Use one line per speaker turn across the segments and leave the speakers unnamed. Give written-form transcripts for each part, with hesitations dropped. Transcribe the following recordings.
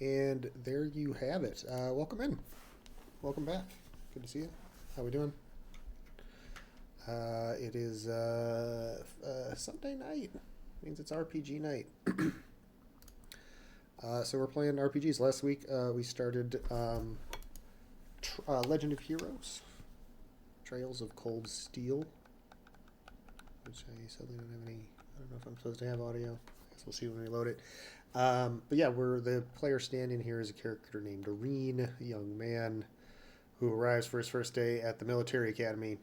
And there you have it. Welcome in. Welcome back. Good to see you. How we doing? It is Sunday night. Means it's RPG night. So we're playing RPGs. Last week we started Legend of Heroes, Trails of Cold Steel, which I sadly don't have any. I don't know if I'm supposed to have audio. I guess we'll see when we load it. But yeah, the player standing here is a character named Areen, a young man who arrives for his first day at the military academy,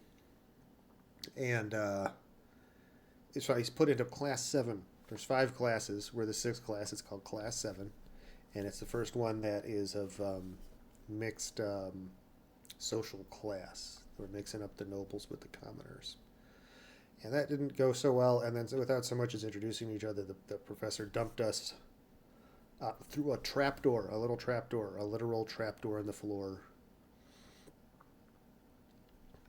and so he's put into class 7. There's 5 classes. We're the 6th class. It's called class 7, and it's the first one that is of mixed social class. We're mixing up the nobles with the commoners. And that didn't go so well, and then without so much as introducing each other, the professor dumped us through a trapdoor, a little trapdoor, a literal trapdoor in the floor,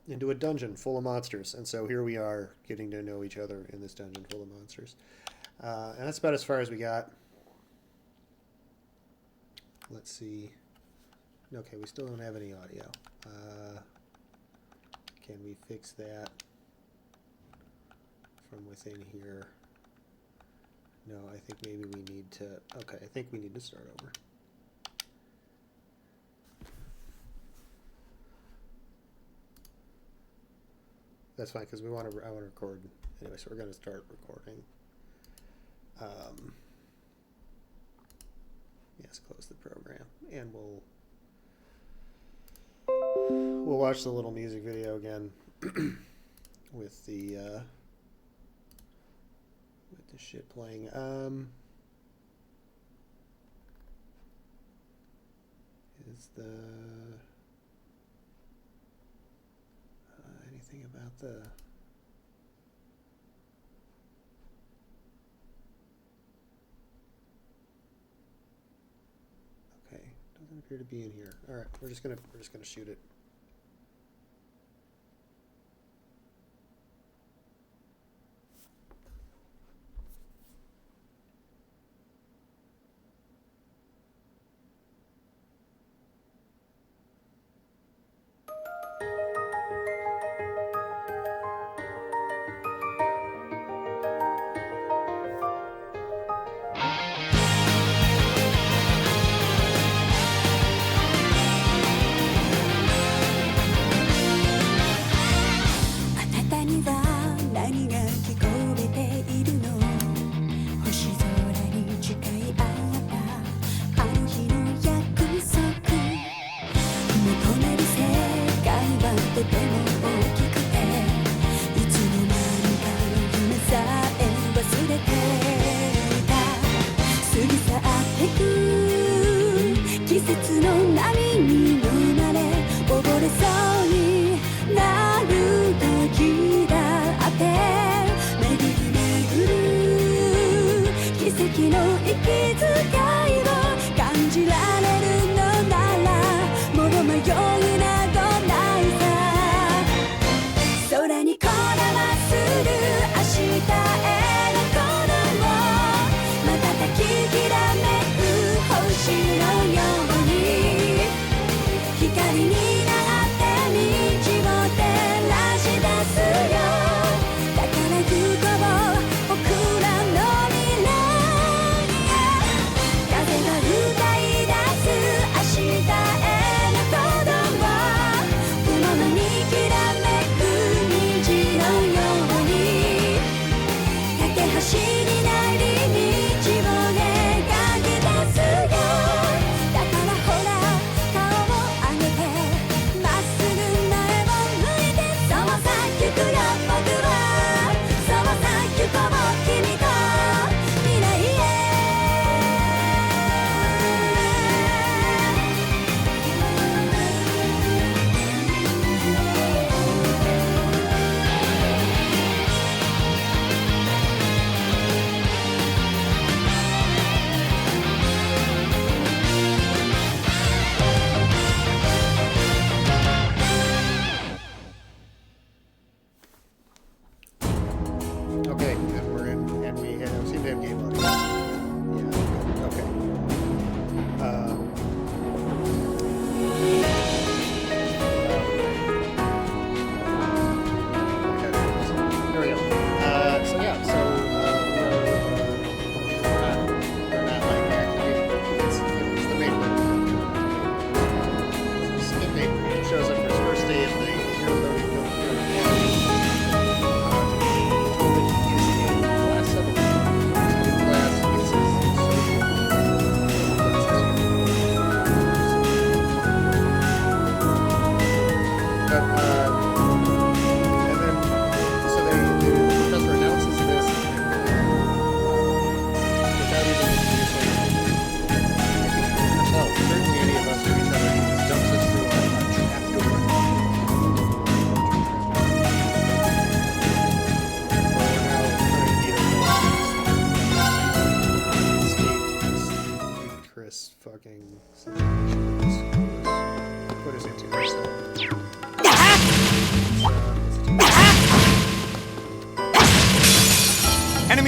into a dungeon full of monsters. And so here we are, getting to know each other in this dungeon full of monsters. And that's about as far as we got. Let's see. Okay, we still don't have any audio. Can we fix that from within here? No, I think maybe we need to... Okay, I think we need to start over. That's fine, because I want to record. Anyway, so we're going to start recording. Yes, close the program. And we'll watch the little music video again with the shit playing. Is the anything about the okay, doesn't appear to be in here. All right, we're just gonna shoot it.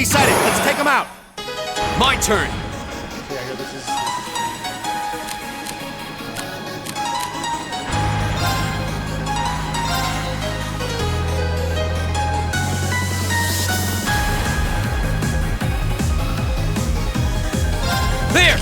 Reset it. Let's take him out. My turn.
Yeah, here, this is
There.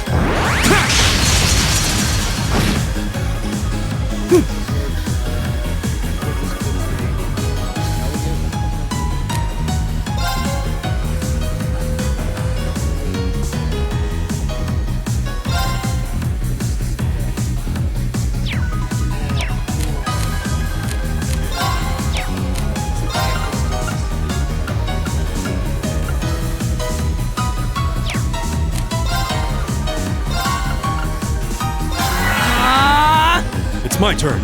It's my turn.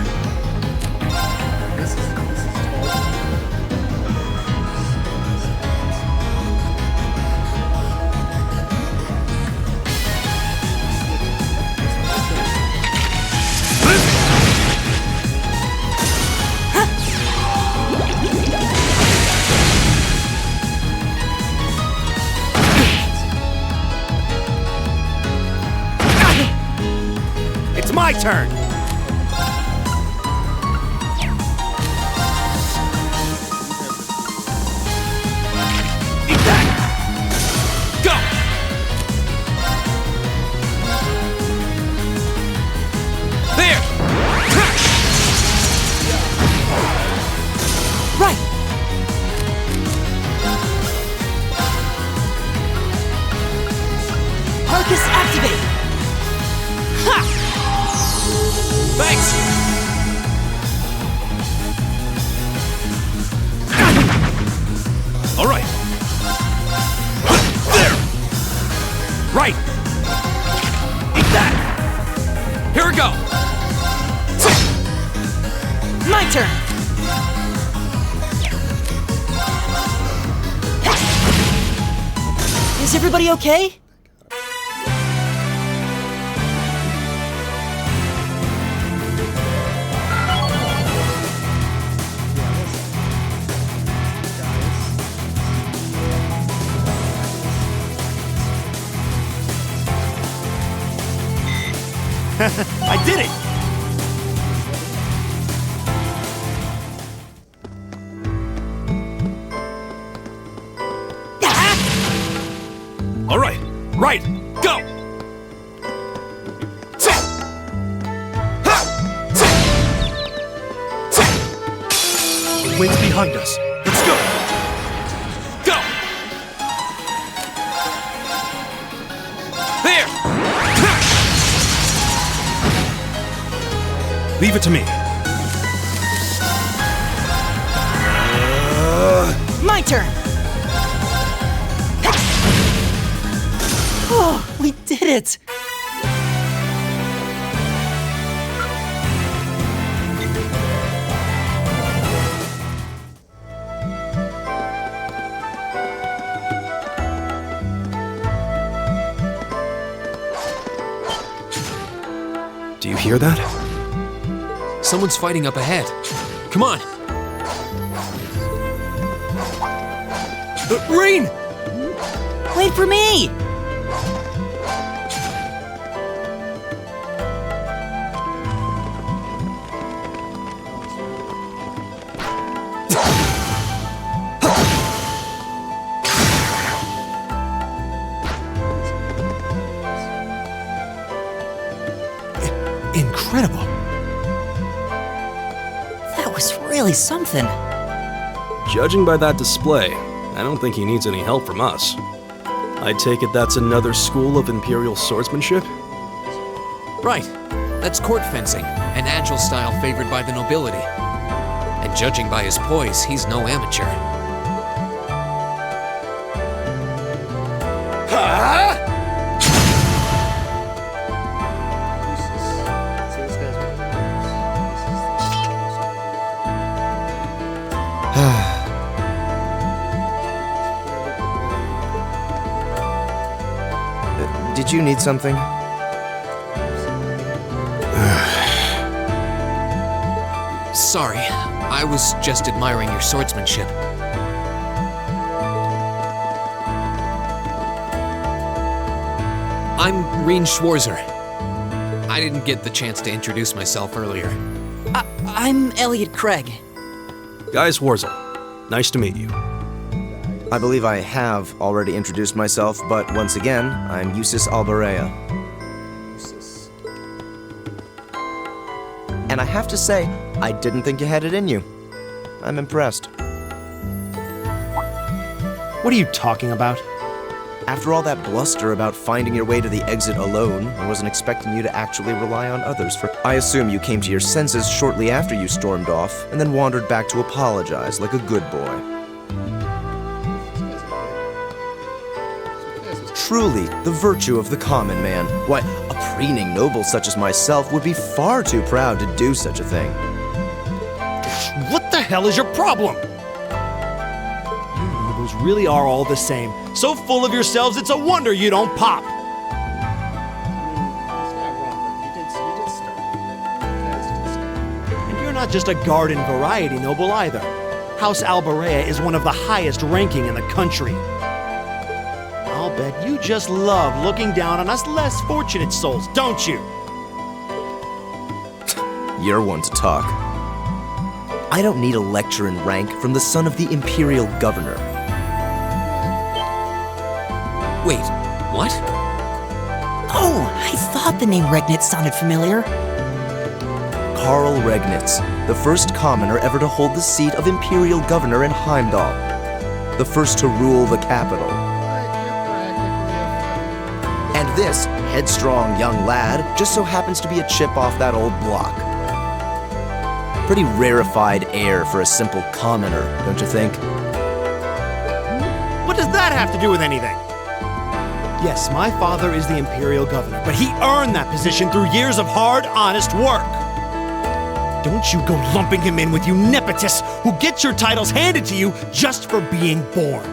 this is 12.
It's my turn. Eat that. Go. There.
Right! Arcus activate! Ha!
Thanks.
All right.
There. Right. Eat that. Here we go.
My turn! Is everybody okay?
I did it! All right.
Right. Go.
The wind's behind us. Let's go!
Go. There.
Leave it to me.
My turn! Oh, we did it!
Do you hear that?
Someone's fighting up ahead. Come on. Rain!
Wait for me!
Incredible.
That was really something.
Judging by that display, I don't think he needs any help from us. I take it that's another school of Imperial swordsmanship?
Right. That's court fencing, an agile style favored by the nobility. And judging by his poise, he's no amateur.
Did you need something?
Sorry, I was just admiring your swordsmanship. I'm Reen Schwarzer. I didn't get the chance to introduce myself earlier.
I'm Elliot Craig.
Guy Schwarzel. Nice to meet you.
I believe I have already introduced myself, but once again, I'm Eustace Alberea. And I have to say, I didn't think you had it in you. I'm impressed.
What are you talking about?
After all that bluster about finding your way to the exit alone, I wasn't expecting you to actually rely on others for... I assume you came to your senses shortly after you stormed off, and then wandered back to apologize like a good boy. Truly, the virtue of the common man. Why, a preening noble such as myself would be far too proud to do such a thing.
What the hell is your problem? You nobles really are all the same. So full of yourselves, it's a wonder you don't pop. And you're not just a garden variety noble either. House Alberea is one of the highest ranking in the country. I'll bet you just love looking down on us less fortunate souls, don't you?
You're one to talk. I don't need a lecture in rank from the son of the Imperial Governor.
Wait, what?
Oh, I thought the name Regnitz sounded familiar.
Karl Regnitz, the first commoner ever to hold the seat of Imperial Governor in Heimdall. The first to rule the capital. And this headstrong young lad just so happens to be a chip off that old block. Pretty rarefied air for a simple commoner, don't you think?
What does that have to do with anything? Yes, my father is the Imperial Governor, but he earned that position through years of hard, honest work. Don't you go lumping him in with you nepotists who get your titles handed to you just for being born.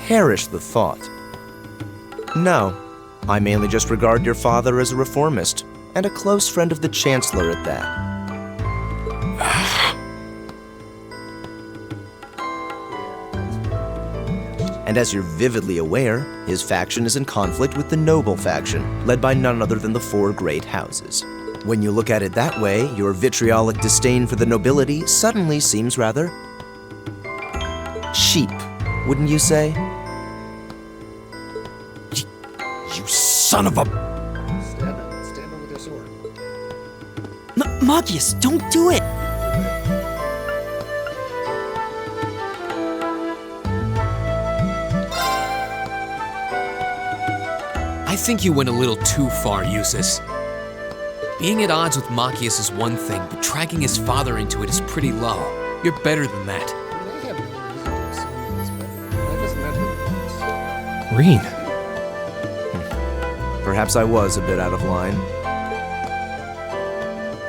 Perish the thought. No, I mainly just regard your father as a reformist, and a close friend of the Chancellor at that. And as you're vividly aware, his faction is in conflict with the noble faction, led by none other than the four great houses. When you look at it that way, your vitriolic disdain for the nobility suddenly seems rather cheap, wouldn't you say?
You son of a...
Stab him with your sword.
Magius, don't do it!
I think you went a little too far, Eustace. Being at odds with Machias is one thing, but dragging his father into it is pretty low. You're better than that.
I mean, I have no reason to assume this, but that doesn't matter.
Reen.
Perhaps I was a bit out of line.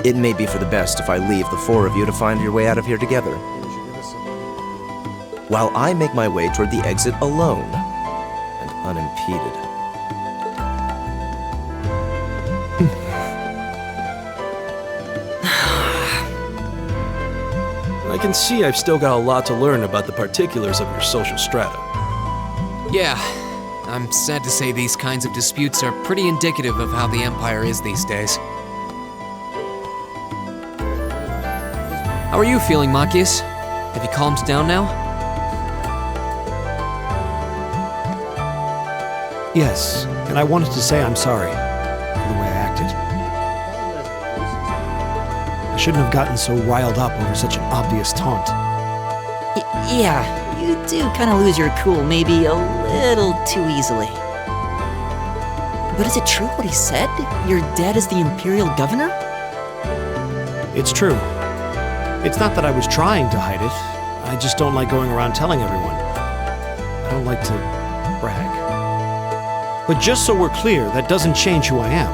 It may be for the best if I leave the four of you to find your way out of here together,
You should give us some.
while I make my way toward the exit alone and unimpeded.
I can see I've still got a lot to learn about the particulars of your social strata.
Yeah, I'm sad to say these kinds of disputes are pretty indicative of how the Empire is these days. How are you feeling, Machias? Have you calmed down now?
Yes, and I wanted to say I'm sorry for the way I acted. I shouldn't have gotten so riled up over such an obvious taunt.
Yeah, you do kind of lose your cool maybe a little too easily. But is it true what he said? Your dad is the Imperial Governor?
It's true. It's not that I was trying to hide it. I just don't like going around telling everyone. I don't like to brag. But just so we're clear, that doesn't change who I am.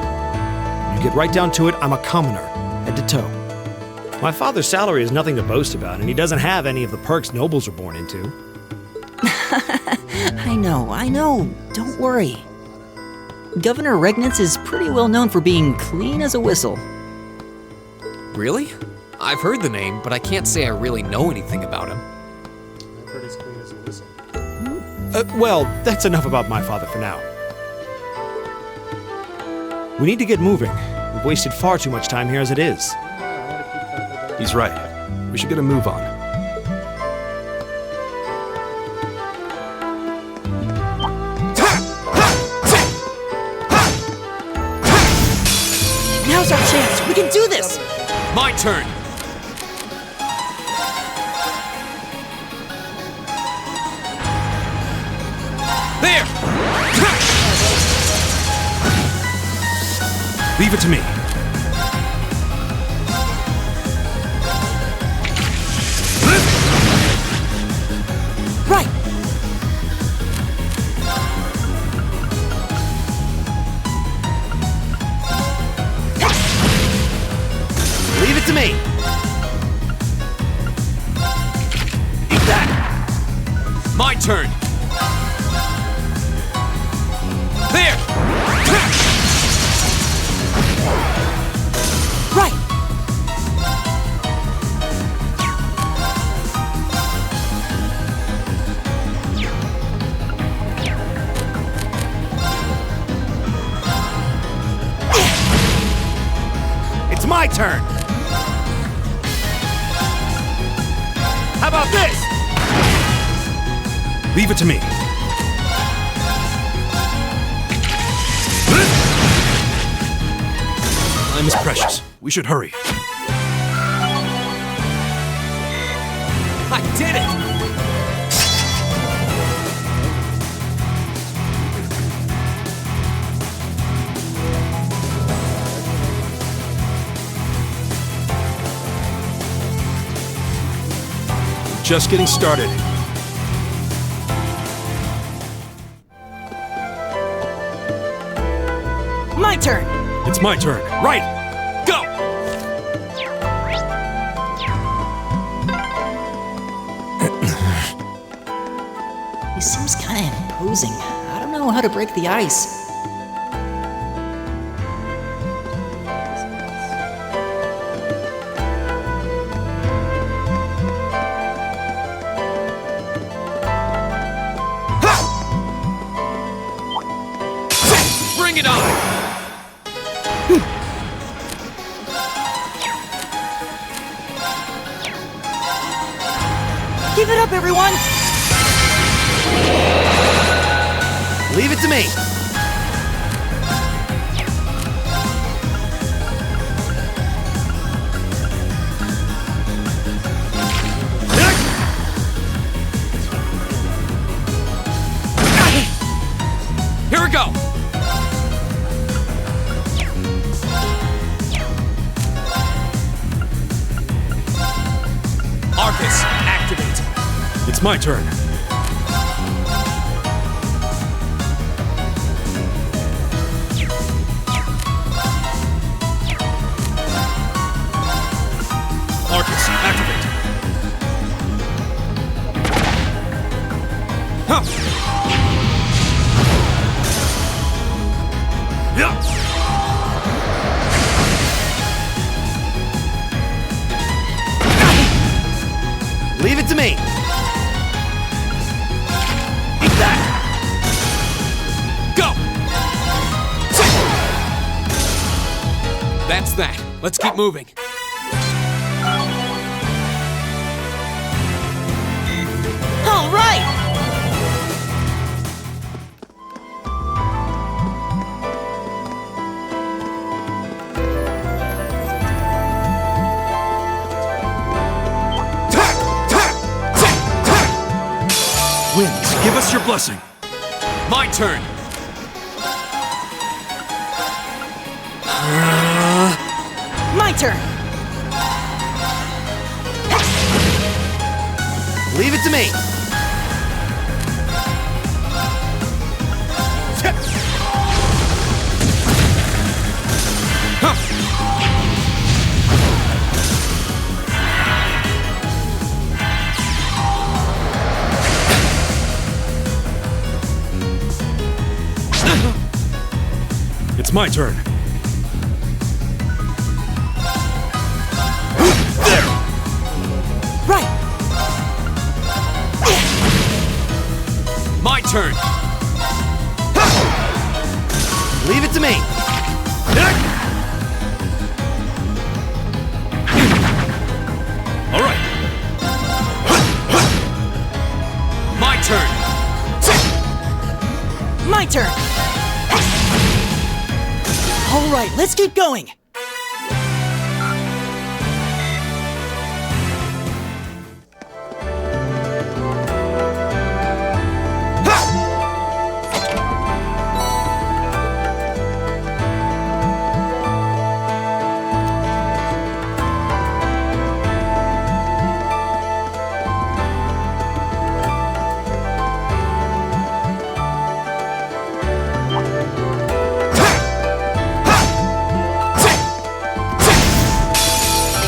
When you get right down to it, I'm a commoner, head to toe. My father's salary is nothing to boast about, and he doesn't have any of the perks nobles are born into.
I know. Don't worry. Governor Regnitz is pretty well known for being clean as a whistle.
Really? I've heard the name, but I can't say I really know anything about him.
I've heard he's clean as a whistle.
Well, that's enough about my father for now. We need to get moving. We've wasted far too much time here as it is.
He's right. We should get a move on.
Now's our chance. We can do this.
My turn. There!
Leave it to me.
Right.
Leave it to me. Eat that.
My turn. There!
Right.
It's my turn. How about this? Leave it to me.
Time is precious. We should hurry.
I did it!
Just getting started.
My turn.
It's my turn. Right! Go!
He seems kind of imposing. I don't know how to break the ice.
Bring it on!
Give it up, everyone!
Leave it to me.
Here we go! Arcus, activate.
It's my turn. Arcus, activate. Huh. Yeah.
Leave it to me. Eat that.
Go! That's that. Let's keep moving.
All right!
Winds, give us your blessing.
My turn.
My turn!
Leave it to me.
It's my turn.
Right!
My turn.
Leave it to me.
right, let's keep going.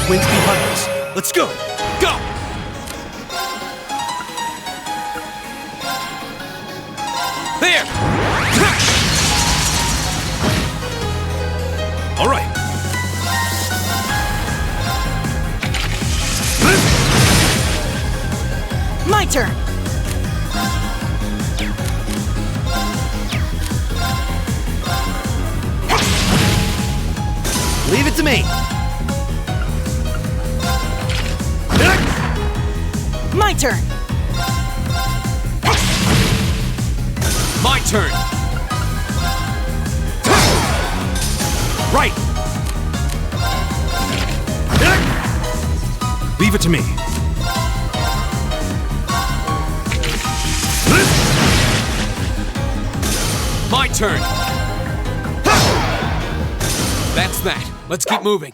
Wind's behind us. Let's go.
Go! There!
All right.
My turn.
Leave it to me.
My turn.
My turn!
Right. Leave it to me.
My turn! That's that. Let's keep moving.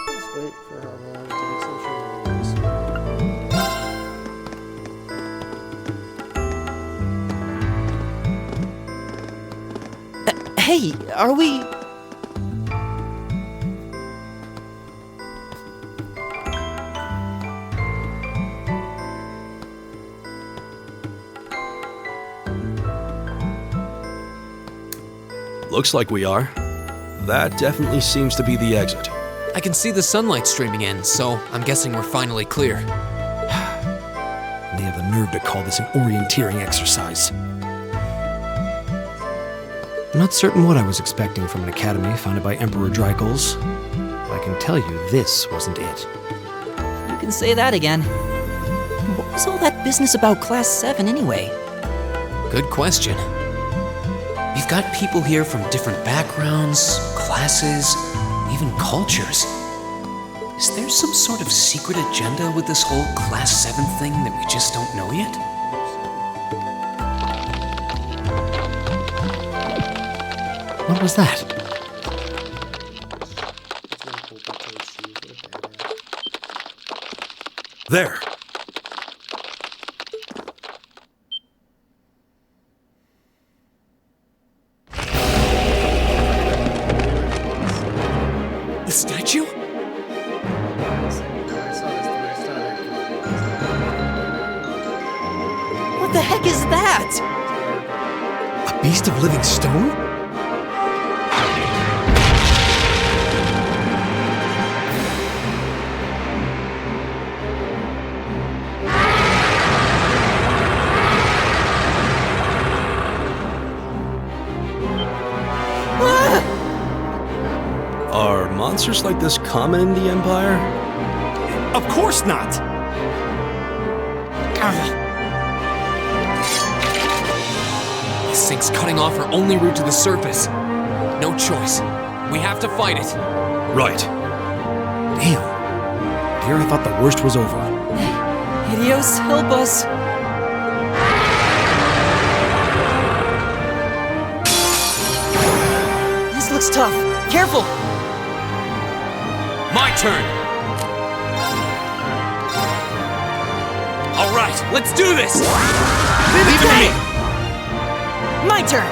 Let's wait for how long it takes. I'm sure we'll do this.
Hey, are we...
Looks like we are. That definitely seems to be the exit.
I can see the sunlight streaming in, so I'm guessing we're finally clear.
They have the nerve to call this an orienteering exercise. I'm not certain what I was expecting from an academy founded by Emperor Drykles. But I can tell you this wasn't it.
You can say that again. What was all that business about Class 7 anyway?
Good question. We've got people here from different backgrounds, classes, even cultures. Is there some sort of secret agenda with this whole Class 7 thing that we just don't know yet?
What was that?
It's not cool because she's a badass.
There.
The statue?
What the heck is that?
A beast of living stone?
Are monsters like this common in the Empire?
Of course not!
This thing's cutting off our only route to the surface. No choice. We have to fight it.
Right.
Damn. Here I thought the worst was over.
Hideos, help us. This looks tough. Careful!
My turn. All right, let's do this.
Leave it to me!
My turn!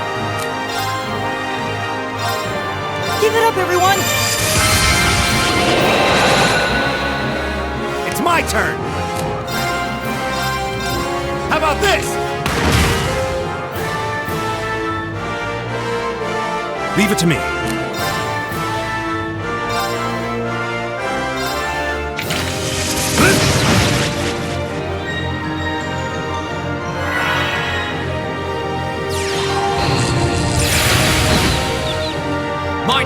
Give it up, everyone!
It's my turn! How about this? Leave it to me.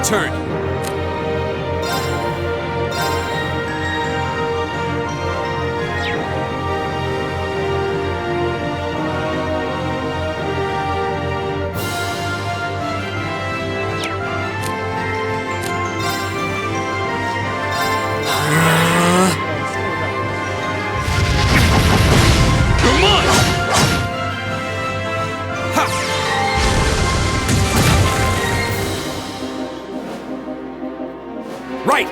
turn. You're mine! Ha! Right!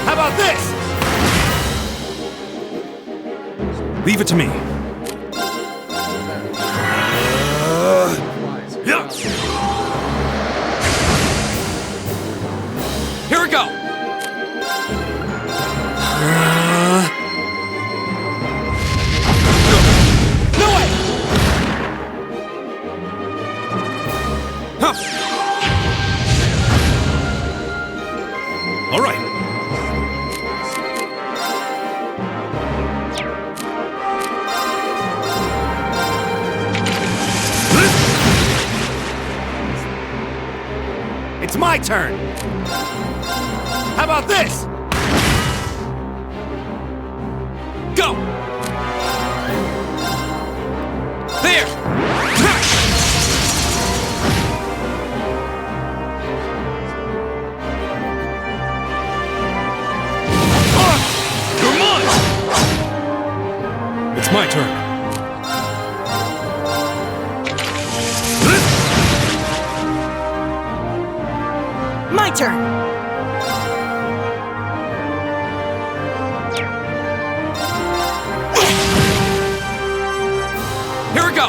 How about this?
Leave it to me.
Yeah. Here we go. No way. Huh.
All right. It's my turn.
How about this? Go. There. You're mine.
It's my turn.
My turn.
Here we go.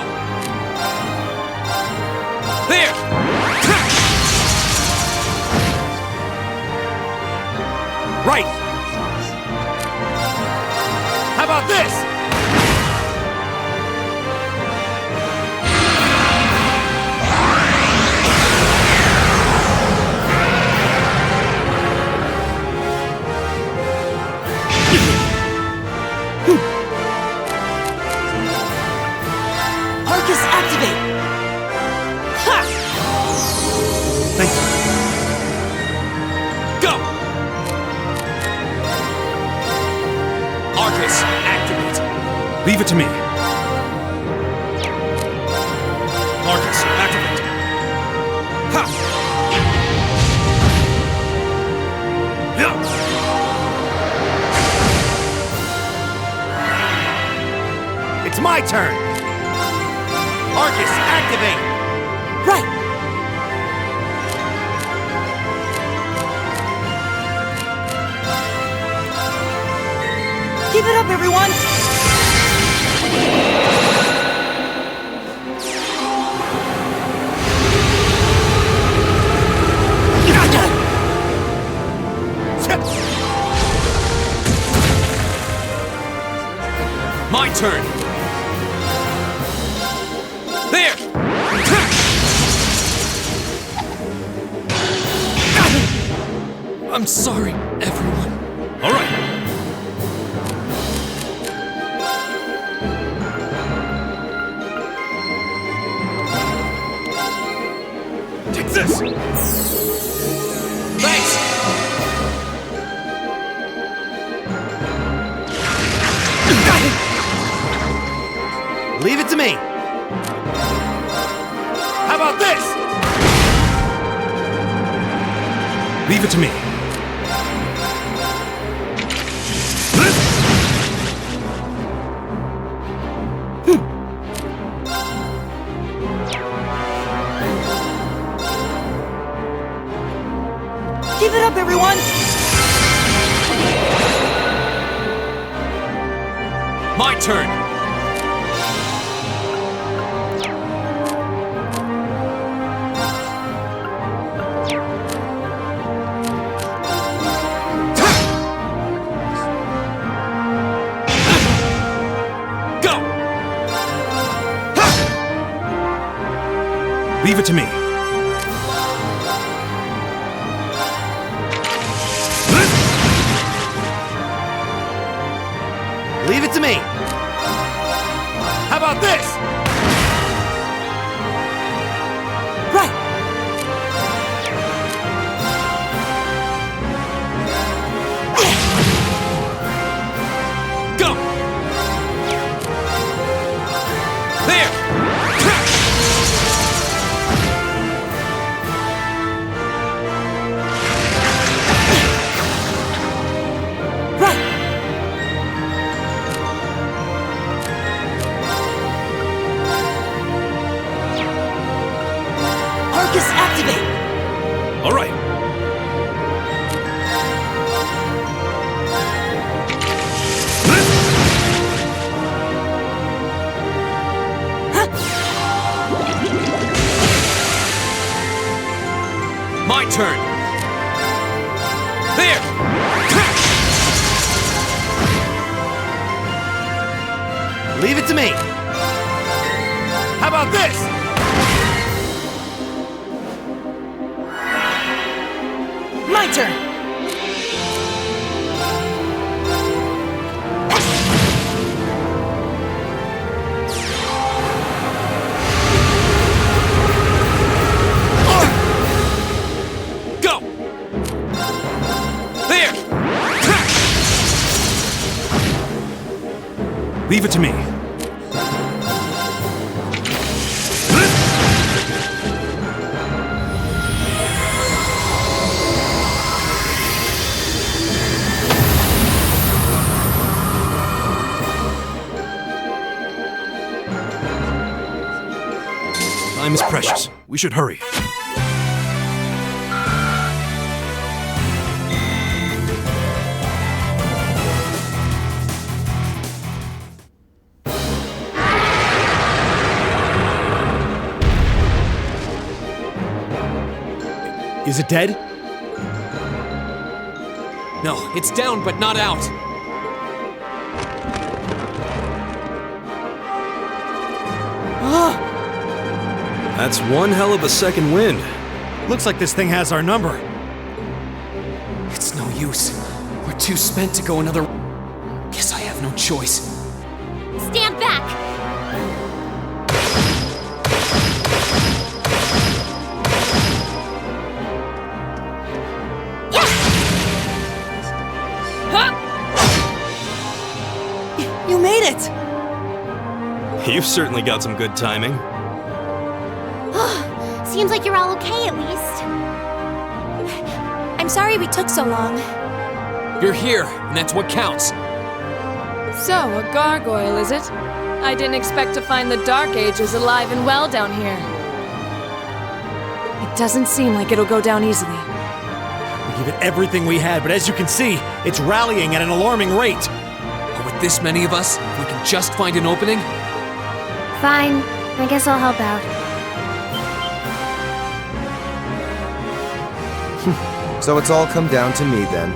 There.
Right.
How about this?
Arcus, activate. Ha!
Thank you.
Go. Arcus, activate.
Leave it to me. Arcus, activate.
Ha!
Yeah. It's my turn.
Arcus, activate.
Right. Keep it up, everyone.
My turn. There. I'm sorry, everyone.
All right.
Take this. Thanks.
Leave it to me.
How about this?
Leave it to me.
Keep it up, everyone.
My turn. Go.
Leave it to me. about this?
Right!
Go! There!
Right! Arcus, activate!
All right. My turn. There. Leave it to me. How about this?
My turn!
Go! There! Leave it to me. Time is precious. We should hurry. Is it dead?
No, it's down but not out.
That's one hell of a second wind.
Looks like this thing has our number.
It's no use. We're too spent to go another. Guess I have no choice.
Stand back!
You made it!
You've certainly got some good timing.
Seems like you're all okay at least.
I'm sorry we took so long.
You're here, and that's what counts.
So, a gargoyle, is it? I didn't expect to find the Dark Ages alive and well down here. It doesn't seem like it'll go down easily.
We give it everything we had, but as you can see, it's rallying at an alarming rate.
But with this many of us, if we can just find an opening.
Fine. I guess I'll help out.
So it's all come down to me then.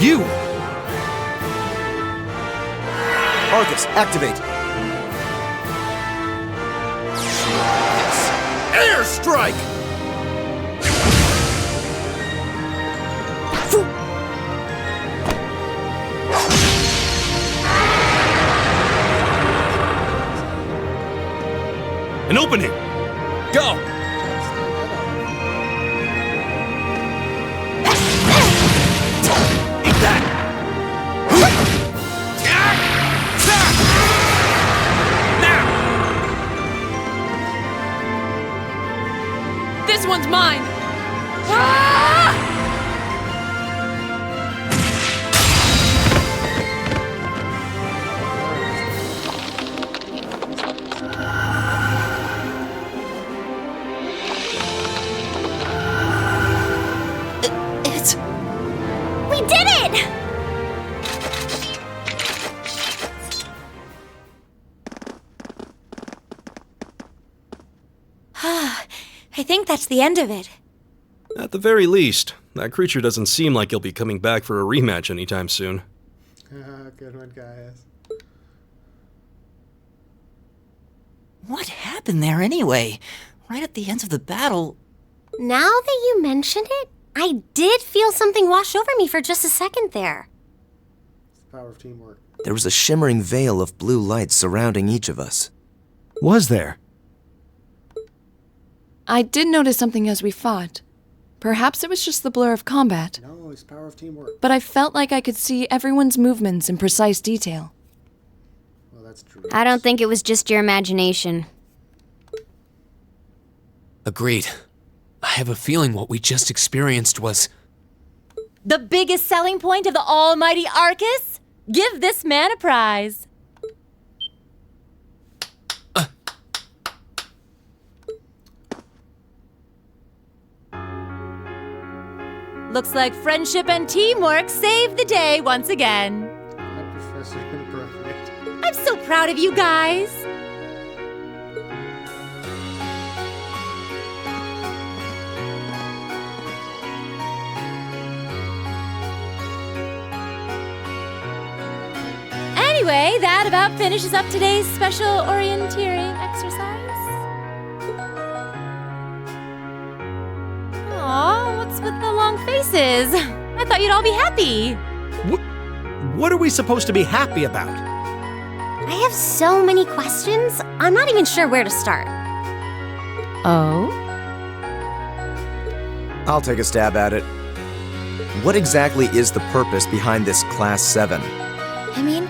You!
Arcus, activate!
Airstrike! An opening!
Go!
Eat that!
This one's mine! Ah!
It's...
We did it!
I think that's the end of it.
At the very least, that creature doesn't seem like he'll be coming back for a rematch anytime soon.
Good one, guys.
What happened there anyway? Right at the end of the battle...
Now that you mention it, I did feel something wash over me for just a second there.
It's the power of teamwork.
there was a shimmering veil of blue light surrounding each of us.
Was there?
I did notice something as we fought. Perhaps it was just the blur of combat,
No, it's the power of teamwork.
but I felt like I could see everyone's movements in precise detail.
Well, that's true.
I don't think it was just your imagination.
Agreed. I have a feeling what we just experienced was.
The biggest selling point of the almighty Arcus? Give this man a prize. Looks like friendship and teamwork saved the day once again.
Hi, Professor Inappropriate.
I'm so proud of you guys. Anyway, that about finishes up today's special orienteering exercise. Aw, what's with the long faces? I thought you'd all be happy.
What are we supposed to be happy about?
I have so many questions, I'm not even sure where to start.
Oh?
I'll take a stab at it. What exactly is the purpose behind this Class 7?
I mean,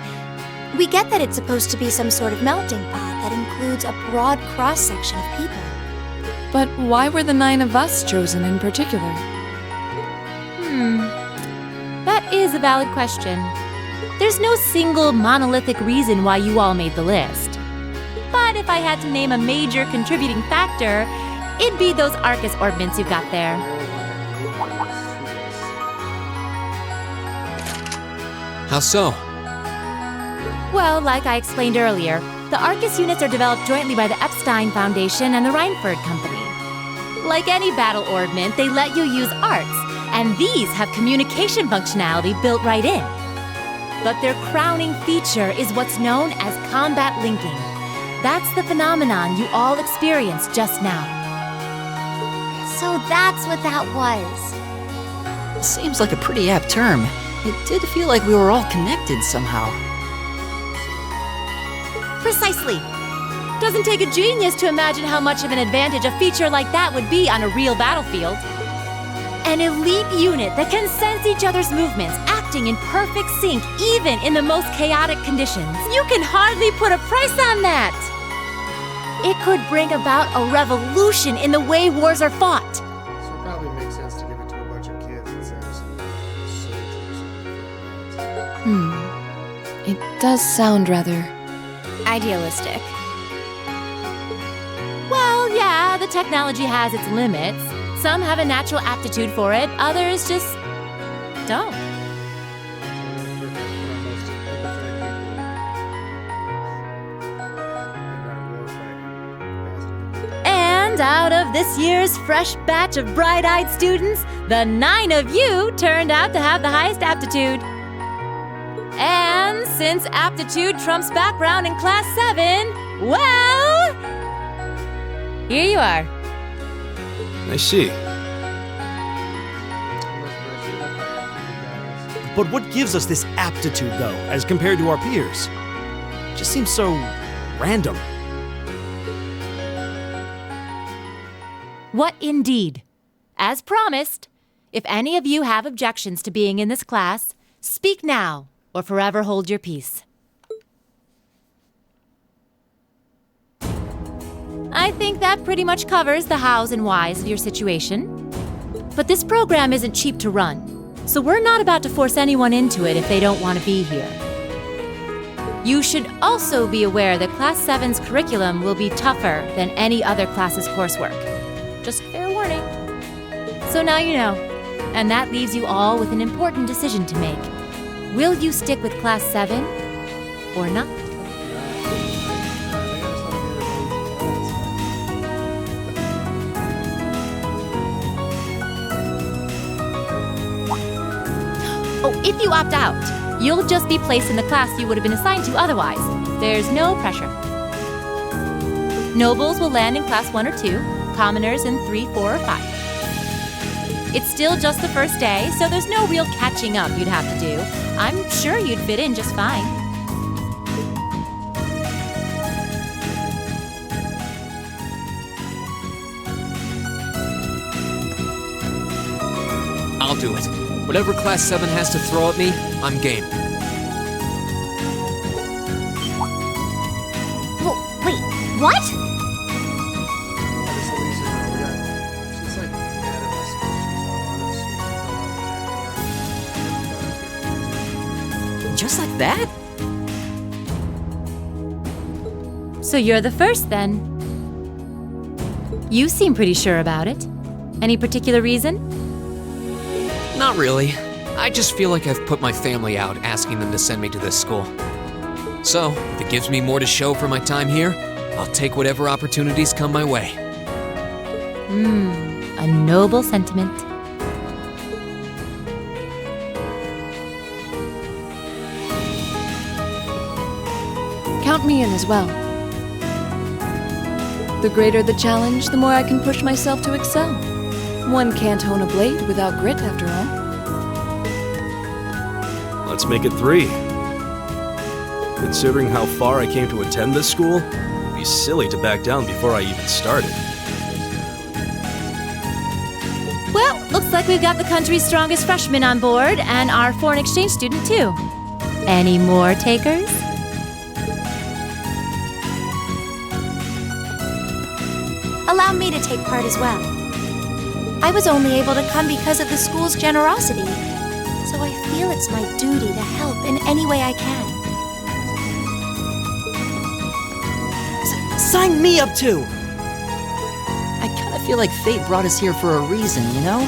we get that it's supposed to be some sort of melting pot that includes a broad cross-section of people.
But why were the 9 of us chosen in particular?
That is a valid question. There's no single monolithic reason why you all made the list. But if I had to name a major contributing factor, it'd be those Arcus orbments you've got there.
How so?
Well, like I explained earlier, the Arcus units are developed jointly by the Epstein Foundation and the Reinford Company. Like any battle orbment, they let you use arts, and these have communication functionality built right in. But their crowning feature is what's known as combat linking. That's the phenomenon you all experienced just now.
So that's what that was.
Seems like a pretty apt term. It did feel like we were all connected somehow.
Precisely. Doesn't take a genius to imagine how much of an advantage a feature like that would be on a real battlefield. An elite unit that can sense each other's movements, acting in perfect sync even in the most chaotic conditions. You can hardly put a price on that. It could bring about a revolution in the way wars are fought.
So it probably makes sense to give it to a bunch of kids instead of some soldiers.
It does sound rather.
Idealistic.
Well, yeah, the technology has its limits. Some have a natural aptitude for it, others just don't. And out of this year's fresh batch of bright-eyed students, the 9 of you turned out to have the highest aptitude. And since aptitude trumps background in Class 7, well, here you are.
I see.
But what gives us this aptitude, though, as compared to our peers? Just seems so random.
What indeed? As promised, if any of you have objections to being in this class, speak now or forever hold your peace. I think that pretty much covers the hows and whys of your situation. But this program isn't cheap to run, so we're not about to force anyone into it if they don't want to be here. You should also be aware that Class 7's curriculum will be tougher than any other class's coursework. Just fair warning. So now you know, and that leaves you all with an important decision to make. Will you stick with Class 7 or not? Oh, if you opt out, you'll just be placed in the class you would have been assigned to otherwise. There's no pressure. Nobles will land in Class 1 or 2, commoners in 3, 4, or 5. It's still just the first day, so there's no real catching up you'd have to do. I'm sure you'd fit in just fine.
do it. Whatever Class 7 has to throw at me, I'm game.
Wait, what?
She's like mad at us.
Just like that?
So you're the first, then. You seem pretty sure about it. Any particular reason?
Not really. I just feel like I've put my family out asking them to send me to this school. So, if it gives me more to show for my time here, I'll take whatever opportunities come my way.
A noble sentiment.
Count me in as well. The greater the challenge, the more I can push myself to excel. One can't hone a blade without grit, after all.
Let's make it 3. Considering how far I came to attend this school, it'd be silly to back down before I even started.
Well, looks like we've got the country's strongest freshman on board, and our foreign exchange student, too. Any more takers?
Allow me to take part as well. I was only able to come because of the school's generosity, so I feel it's my duty to help in any way I can.
Sign me up too! I kinda feel like fate brought us here for a reason, you know?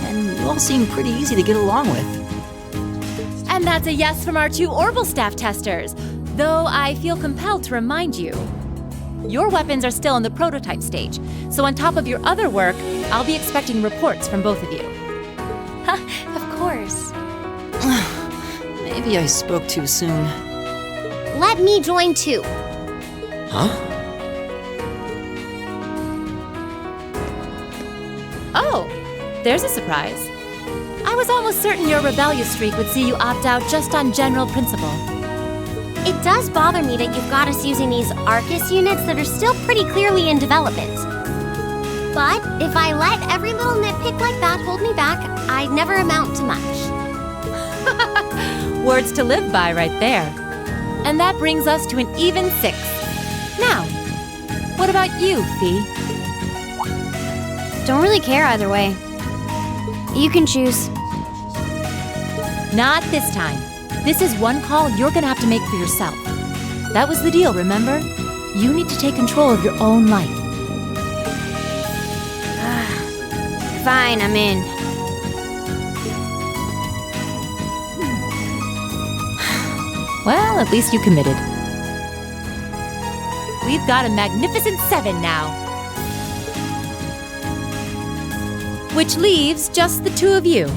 And you all seem pretty easy to get along with.
And that's a yes from our 2 Orbital staff testers. Though I feel compelled to remind you, your weapons are still in the prototype stage, so on top of your other work, I'll be expecting reports from both of you.
Of course.
Maybe I spoke too soon.
Let me join too.
Huh?
Oh, there's a surprise. I was almost certain your rebellious streak would see you opt out just on general principle.
It does bother me that you've got us using these Arcus units that are still pretty clearly in development. But if I let every little nitpick like that hold me back, I'd never amount to much.
Words to live by right there. And that brings us to an even 6. Now, what about you, Fee?
Don't really care either way. You can choose.
Not this time. This is one call you're gonna have to make for yourself. That was the deal, remember? You need to take control of your own life.
Fine, I'm in.
Well, at least you committed. We've got a magnificent 7 now. Which leaves just the 2 of you.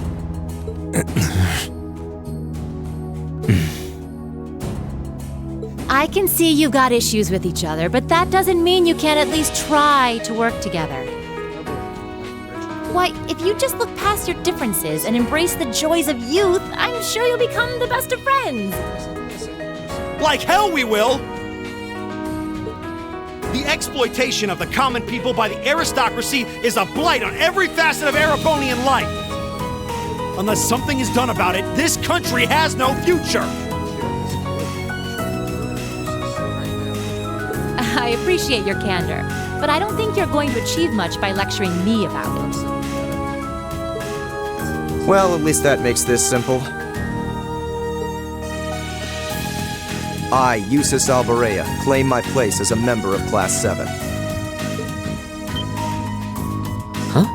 I can see you've got issues with each other, but that doesn't mean you can't at least try to work together. Why, if you just look past your differences and embrace the joys of youth, I'm sure you'll become the best of friends.
Like hell we will! The exploitation of the common people by the aristocracy is a blight on every facet of Arabonian life. Unless something is done about it, this country has no future!
I appreciate your candor, but I don't think you're going to achieve much by lecturing me about it.
Well, at least that makes this simple. I, Eustace Alvarea, claim my place as a member of Class 7.
Huh?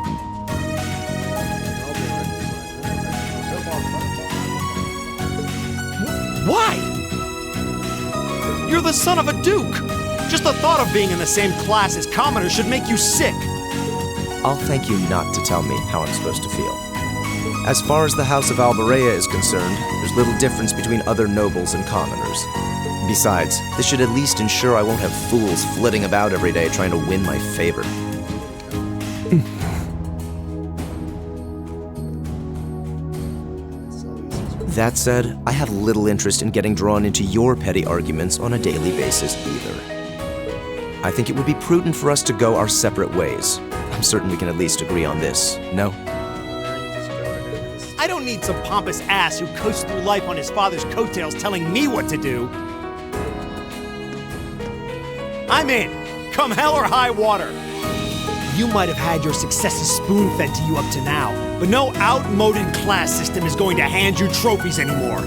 Why? You're the son of a duke! Just the thought of being in the same class as commoners should make you sick!
I'll thank you not to tell me how I'm supposed to feel. As far as the House of Alvarea is concerned, there's little difference between other nobles and commoners. Besides, this should at least ensure I won't have fools flitting about every day trying to win my favor. That said, I have little interest in getting drawn into your petty arguments on a daily basis either. I think it would be prudent for us to go our separate ways. I'm certain we can at least agree on this, no?
I don't need some pompous ass who coasts through life on his father's coattails telling me what to do. I'm in, come hell or high water. You might have had your successes spoon-fed to you up to now, but no outmoded class system is going to hand you trophies anymore.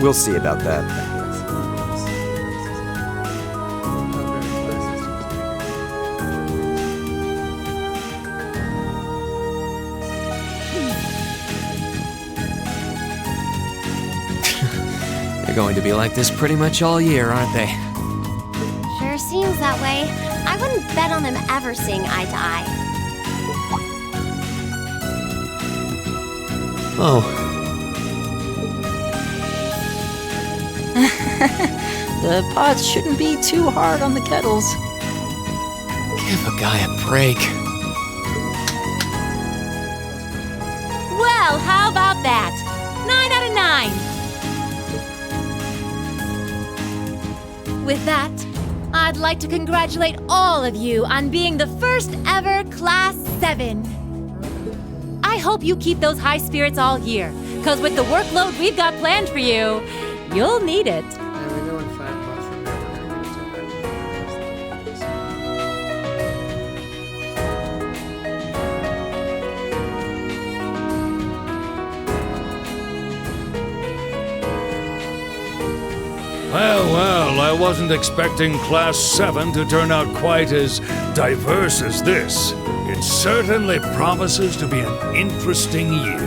We'll see about that.
They're going to be like this pretty much all year, aren't they?
Sure seems that way. I wouldn't bet on them ever seeing eye to eye.
Oh,
The pots shouldn't be too hard on the kettles.
give a guy a break.
Well, how about that? 9 out of 9. With that, I'd like to congratulate all of you on being the first ever Class 7. I hope you keep those high spirits all year, because with the workload we've got planned for you, you'll need it.
And we know in 5 months from now we're going to get to
Well, I wasn't expecting Class 7 to turn out quite as diverse as this. It certainly promises to be an interesting year.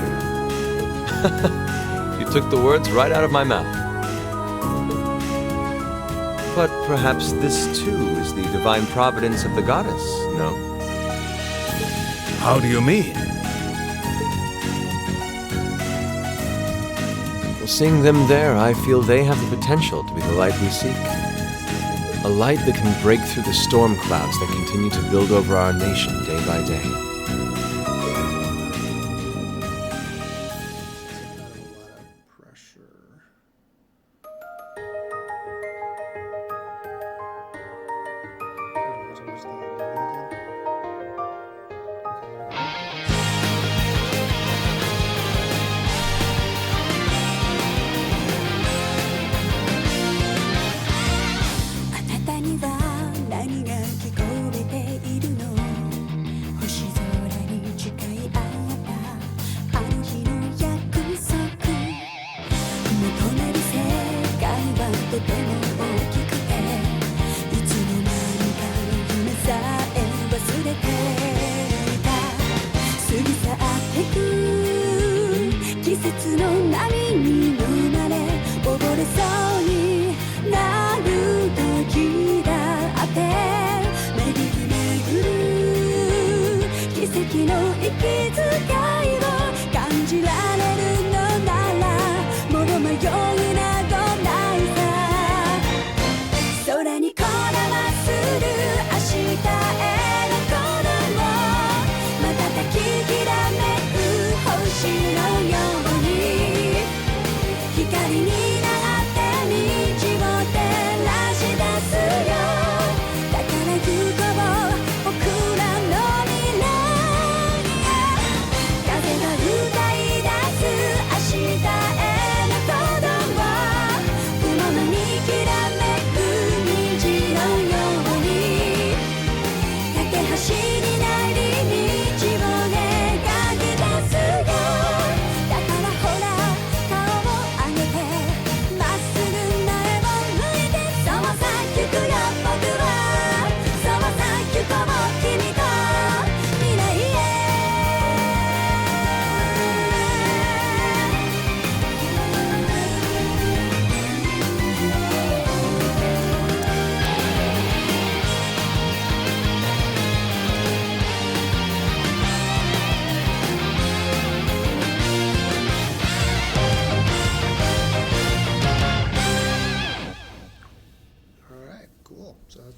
You took the words right out of my mouth. But perhaps this too is the divine providence of the goddess, no?
How do you mean?
Well, seeing them there, I feel they have the potential to be the light we seek. A light that can break through the storm clouds that continue to build over our nation day by day.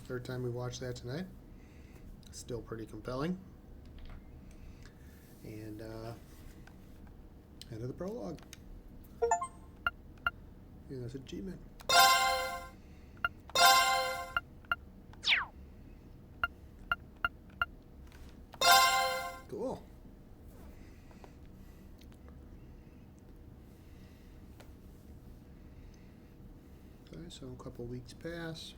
Third time we watched that tonight. Still pretty compelling. And end of the prologue. Yeah, that's achievement. Cool. So a couple weeks pass.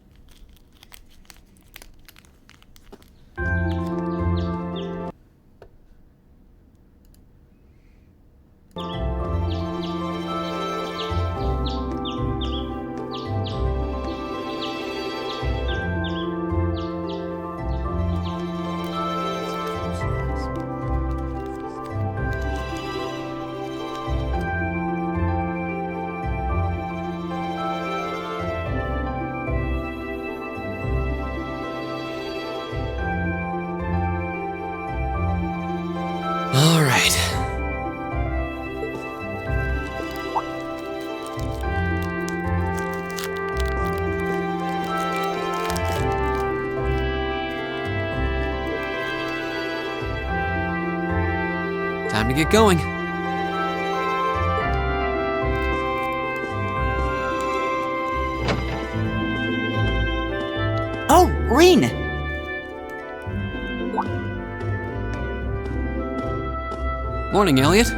All right. Time to get going.
Oh, Reen!
Morning, Elliot.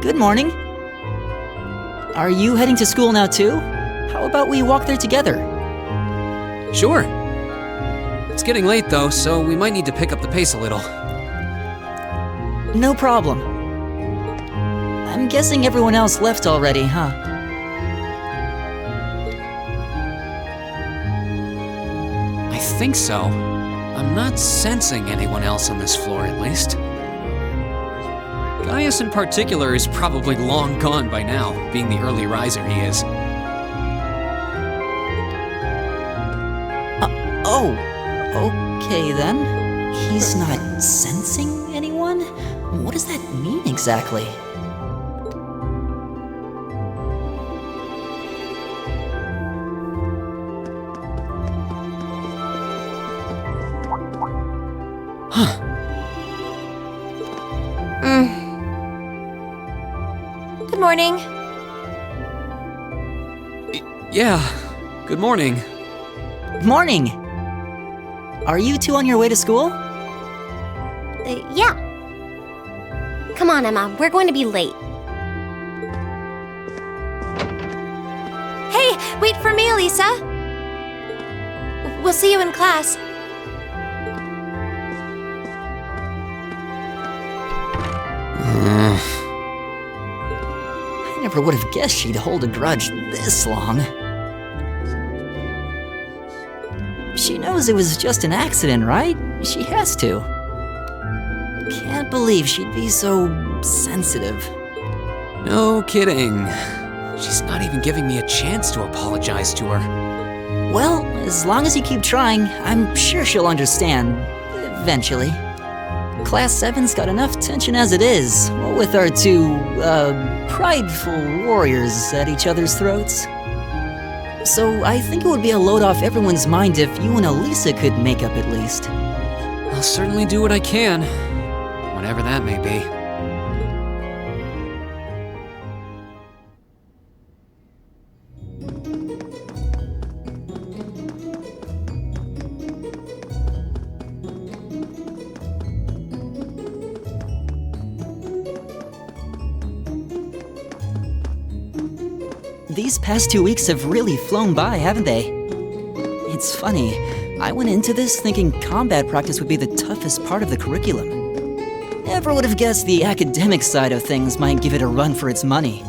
Good morning. Are you heading to school now too? How about we walk there together?
Sure. It's getting late though, so we might need to pick up the pace a little.
No problem. I'm guessing everyone else left already, huh?
I think so. I'm not sensing anyone else on this floor, at least. Gaius in particular is probably long gone by now, being the early riser he is.
Oh, okay then. He's not sensing anyone? What does that mean exactly?
Good morning.
Yeah, good morning.
Morning! Are you two on your way to school?
Yeah. Come on, Emma. We're going to be late.
Hey, wait for me, Elisa. We'll see you in class.
I never would have guessed she'd hold a grudge this long. She knows it was just an accident, right? She has to. Can't believe she'd be so sensitive.
No kidding. She's not even giving me a chance to apologize to her.
Well, as long as you keep trying, I'm sure she'll understand. Eventually. Class 7's got enough tension as it is, what with our two, prideful warriors at each other's throats. So I think it would be a load off everyone's mind if you and Elisa could make up at least.
I'll certainly do what I can, whatever that may be.
These past 2 weeks have really flown by, haven't they? It's funny, I went into this thinking combat practice would be the toughest part of the curriculum. Never would have guessed the academic side of things might give it a run for its money.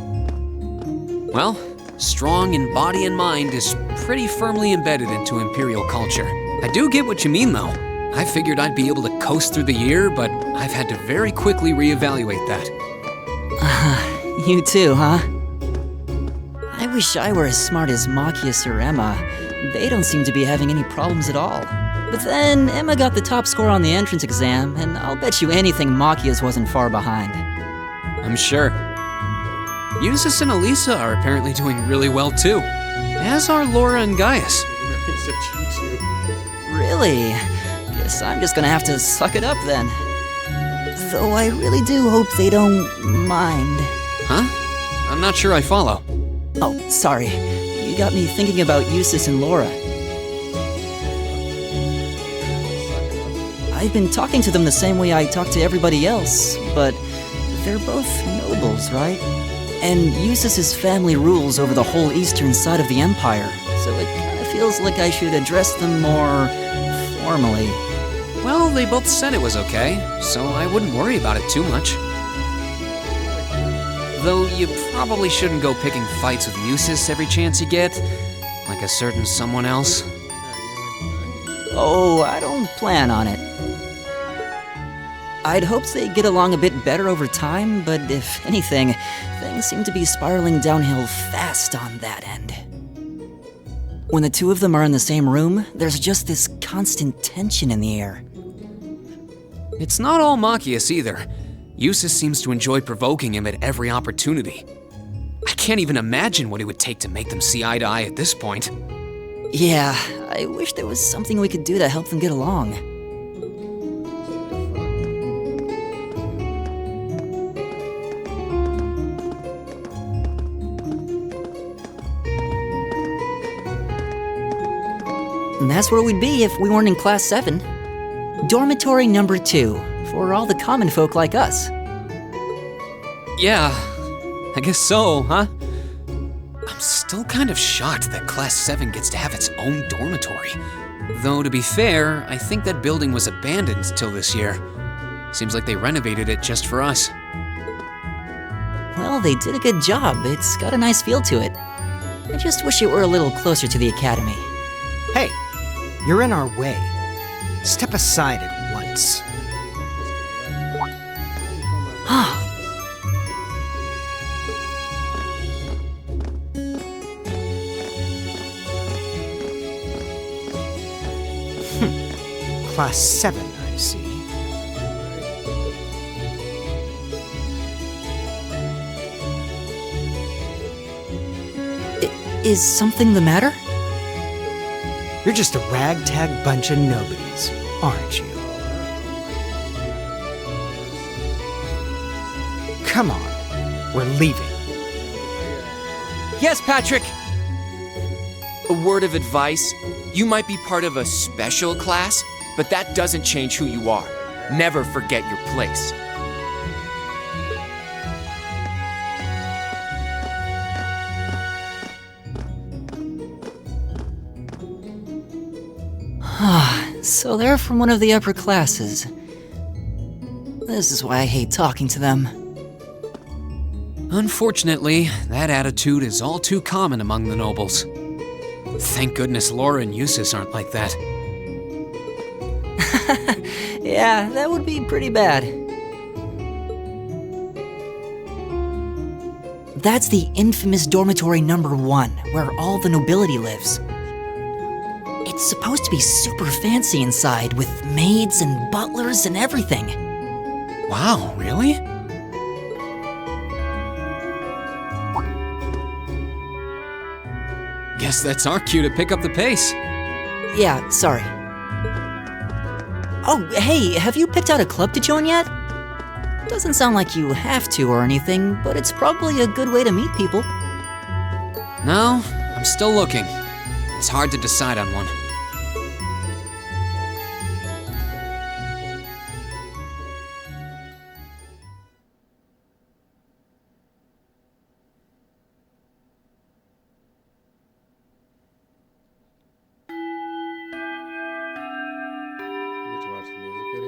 Well, strong in body and mind is pretty firmly embedded into Imperial culture. I do get what you mean, though. I figured I'd be able to coast through the year, but I've had to very quickly reevaluate that.
You too, huh? I wish I were as smart as Machias or Emma. They don't seem to be having any problems at all. But then, Emma got the top score on the entrance exam, and I'll bet you anything Machias wasn't far behind.
I'm sure. Eustace and Elisa are apparently doing really well too, as are Laura and Gaius.
Really? Guess I'm just gonna have to suck it up then. Though I really do hope they don't mind.
Huh? I'm not sure I follow.
Oh, sorry. You got me thinking about Eustace and Laura. I've been talking to them the same way I talk to everybody else, but they're both nobles, right? And Eustace's family rules over the whole eastern side of the Empire, so it kind of feels like I should address them more formally.
Well, they both said it was okay, so I wouldn't worry about it too much. Though you probably shouldn't go picking fights with Eustace every chance you get, like a certain someone else.
Oh, I don't plan on it. I'd hoped they'd get along a bit better over time, but if anything, things seem to be spiraling downhill fast on that end. When the two of them are in the same room, there's just this constant tension in the air.
It's not all Machias either. Eustace seems to enjoy provoking him at every opportunity. I can't even imagine what it would take to make them see eye to eye at this point.
Yeah, I wish there was something we could do to help them get along. And that's where we'd be if we weren't in Class 7. Dormitory number 2, for all the common folk like us.
Yeah, I guess so, huh? I'm still kind of shocked that Class 7 gets to have its own dormitory. Though, to be fair, I think that building was abandoned till this year. Seems like they renovated it just for us.
Well, they did a good job. It's got a nice feel to it. I just wish it were a little closer to the academy.
Hey, you're in our way. Step aside at once. Class 7, I see.
Is something the matter?
You're just a ragtag bunch of nobodies, aren't you? Come on, we're leaving.
Yes, Patrick! A word of advice. You might be part of a special class, but that doesn't change who you are. Never forget your place.
So they're from one of the upper classes. This is why I hate talking to them.
Unfortunately, that attitude is all too common among the nobles. Thank goodness Laura and Eustace aren't like that.
Yeah, that would be pretty bad. That's the infamous dormitory number 1, where all the nobility lives. It's supposed to be super fancy inside, with maids and butlers and everything.
Wow, really? Guess that's our cue to pick up the pace.
Yeah, sorry. Oh, hey, have you picked out a club to join yet? Doesn't sound like you have to or anything, but it's probably a good way to meet people.
No, I'm still looking. It's hard to decide on one.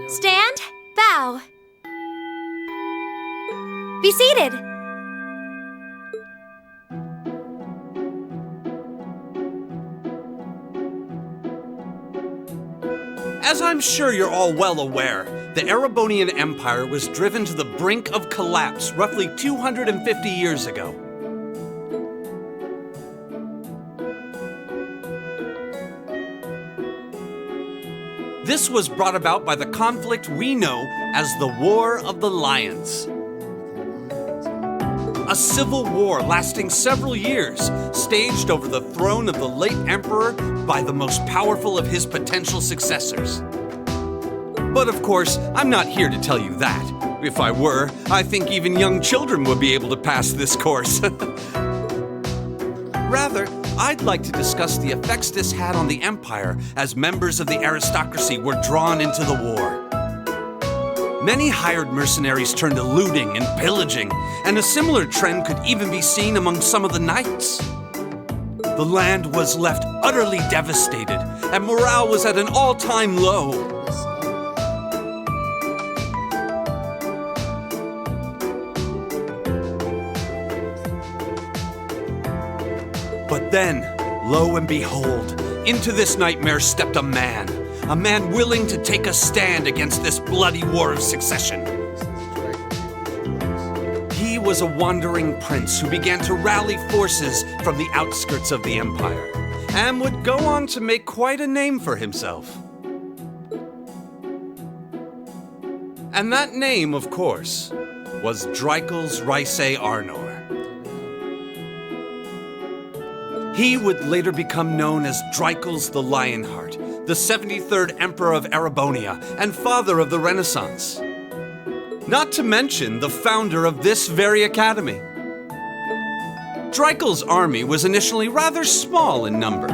Stand, bow. Be seated.
As I'm sure you're all well aware, the Erebonian Empire was driven to the brink of collapse roughly 250 years ago. This was brought about by the conflict we know as the War of the Lions. A civil war lasting several years, staged over the throne of the late emperor by the most powerful of his potential successors. But of course, I'm not here to tell you that. If I were, I think even young children would be able to pass this course. Rather, I'd like to discuss the effects this had on the Empire as members of the aristocracy were drawn into the war. Many hired mercenaries turned to looting and pillaging, and a similar trend could even be seen among some of the knights. The land was left utterly devastated, and morale was at an all-time low. But then, lo and behold, into this nightmare stepped a man willing to take a stand against this bloody war of succession. He was a wandering prince who began to rally forces from the outskirts of the empire, and would go on to make quite a name for himself. And that name, of course, was Dreikel's Rhysei Arnor. He would later become known as Dreikel's the Lionheart, the 73rd Emperor of Erebonia and father of the Renaissance. Not to mention the founder of this very academy. Dreikel's army was initially rather small in number,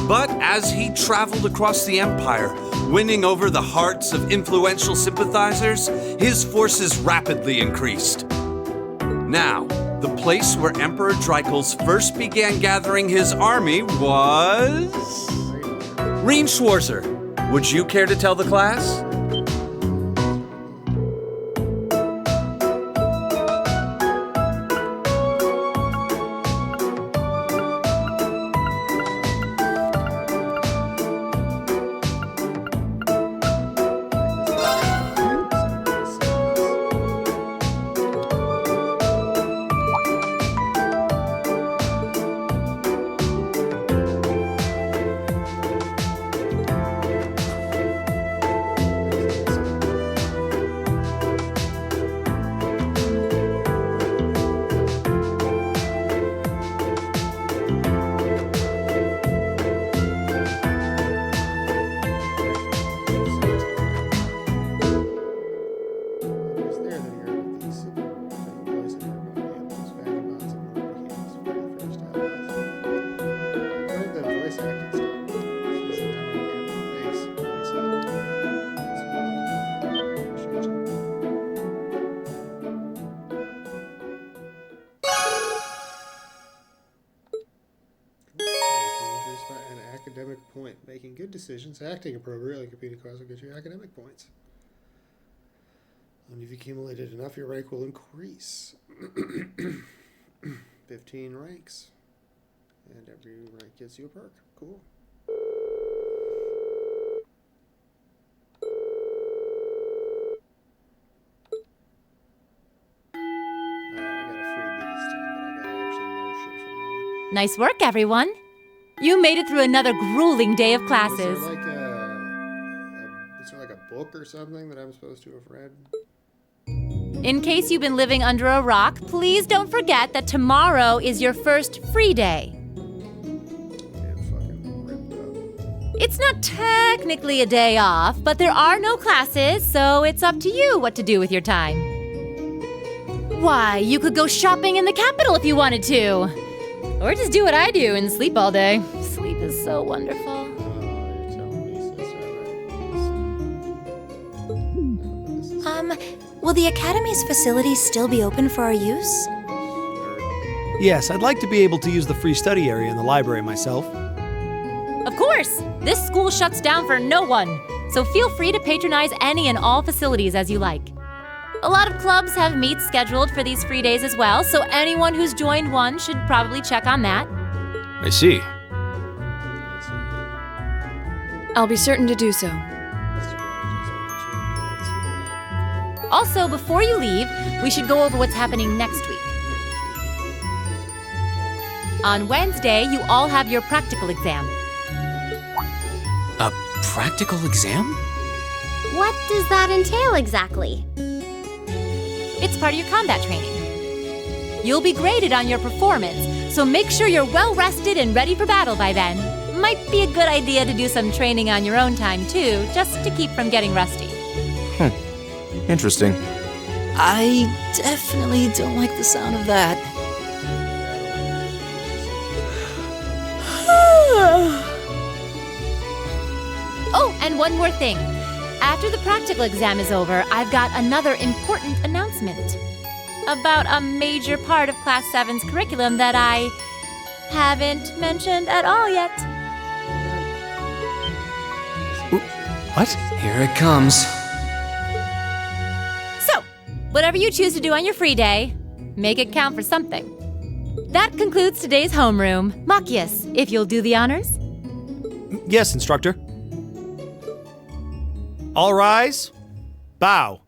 but as he traveled across the empire, winning over the hearts of influential sympathizers, his forces rapidly increased. Now, the place where Emperor Dreikel's first began gathering his army was... Reen Schwarzer. Would you care to tell the class?
Point. Making good decisions, acting appropriately, competing across will get you academic points. When you've accumulated enough, your rank will increase. 15 ranks. And every rank gets you a perk. Cool.
Nice work, everyone. You made it through another grueling day of classes.
Is there like a book or something that I'm supposed to have read?
In case you've been living under a rock, please don't forget that tomorrow is your first free day. It's not technically a day off, but there are no classes, so it's up to you what to do with your time. Why, you could go shopping in the capital if you wanted to. Or just do what I do and sleep all day. Sleep is so wonderful.
Will the Academy's facilities still be open for our use?
Yes, I'd like to be able to use the free study area in the library myself.
Of course! This school shuts down for no one, so feel free to patronize any and all facilities as you like. A lot of clubs have meets scheduled for these free days as well, so anyone who's joined one should probably check on that.
I see.
I'll be certain to do so.
Also, before you leave, we should go over what's happening next week. On Wednesday, you all have your practical exam.
A practical exam?
What does that entail exactly?
It's part of your combat training. You'll be graded on your performance, so make sure you're well rested and ready for battle by then. Might be a good idea to do some training on your own time too, just to keep from getting rusty.
Interesting.
I definitely don't like the sound of that.
Oh, and one more thing. After the practical exam is over, I've got another important announcement about a major part of Class 7's curriculum that I haven't mentioned at all yet.
What?
Here it comes.
So, whatever you choose to do on your free day, make it count for something. That concludes today's homeroom. Machias, if you'll do the honors.
Yes, instructor. All rise. Bow.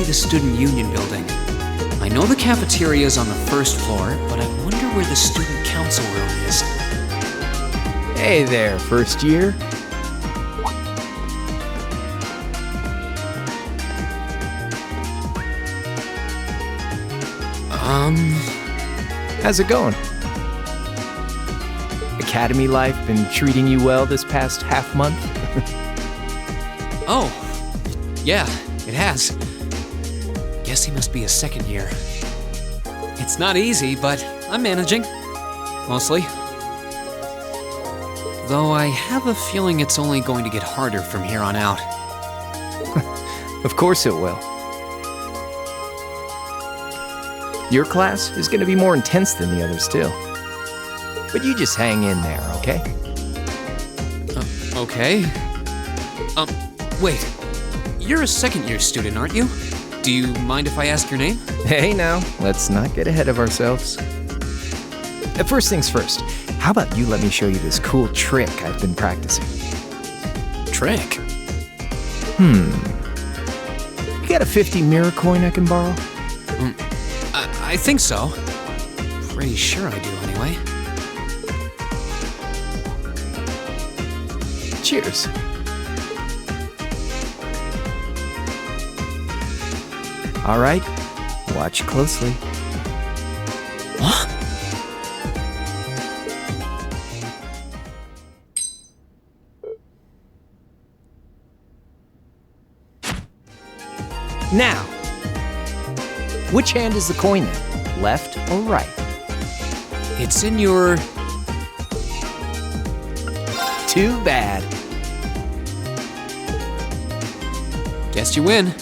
the Student Union building. I know the cafeteria is on the first floor, but I wonder where the Student Council room is.
Hey there, first year. How's it going? Academy life been treating you well this past half month?
Oh, yeah, it has. Guess he must be a second year. It's not easy, but I'm managing. Mostly. Though I have a feeling it's only going to get harder from here on out.
Of course it will. Your class is going to be more intense than the others, too. But you just hang in there, okay?
Okay. Wait. You're a second-year student, aren't you? Do you mind if I ask your name?
Hey now, let's not get ahead of ourselves. First things first, how about you let me show you this cool trick I've been practicing?
Trick?
You got a 50 mirror coin I can borrow?
I think so. Pretty sure I do, anyway.
Cheers. All right, watch closely.
What?
Now, which hand is the coin in? Left or right?
It's in your...
Too bad.
Guess you win.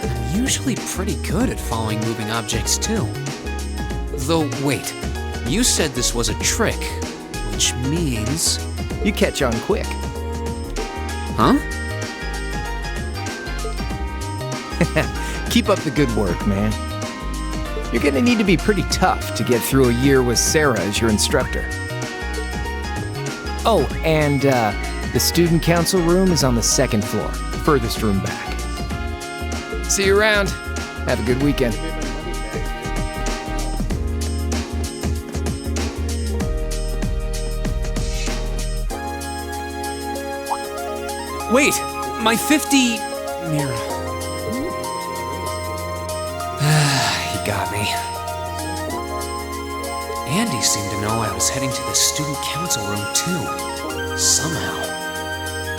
I'm usually pretty good at following moving objects, too. Though, wait. You said this was a trick, which means...
You catch on quick.
Huh?
Keep up the good work, man. You're gonna need to be pretty tough to get through a year with Sarah as your instructor. Oh, and the student council room is on the second floor, furthest room back. See you around. Have a good weekend.
Wait! My 50... mirror. He got me. Andy seemed to know I was heading to the student council room, too. Somehow.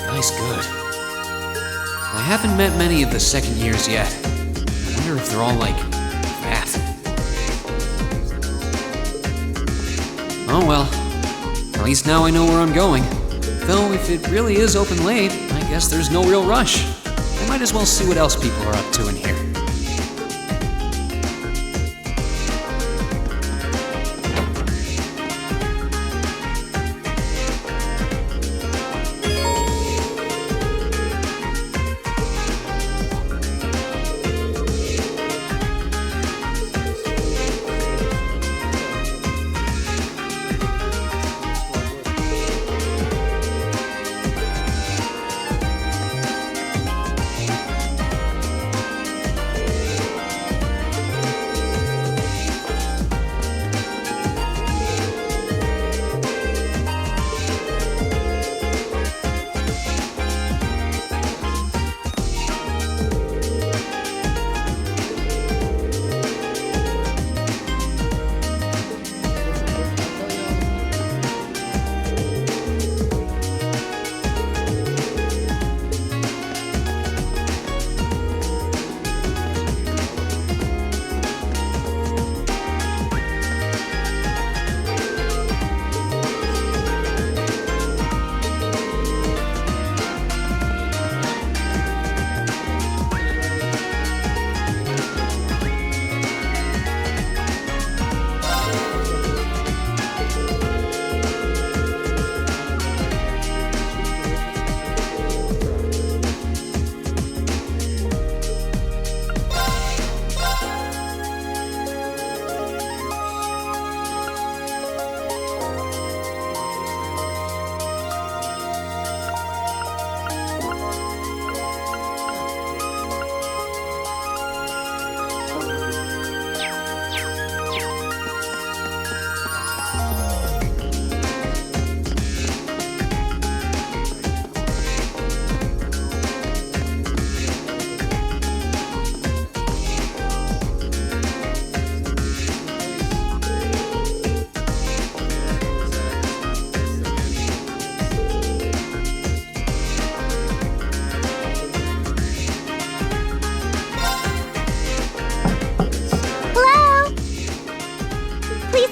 Nice good. I haven't met many of the second years yet. I wonder if they're all like that. Oh well. At least now I know where I'm going. Though if it really is open late, I guess there's no real rush. I might as well see what else people are up to in here.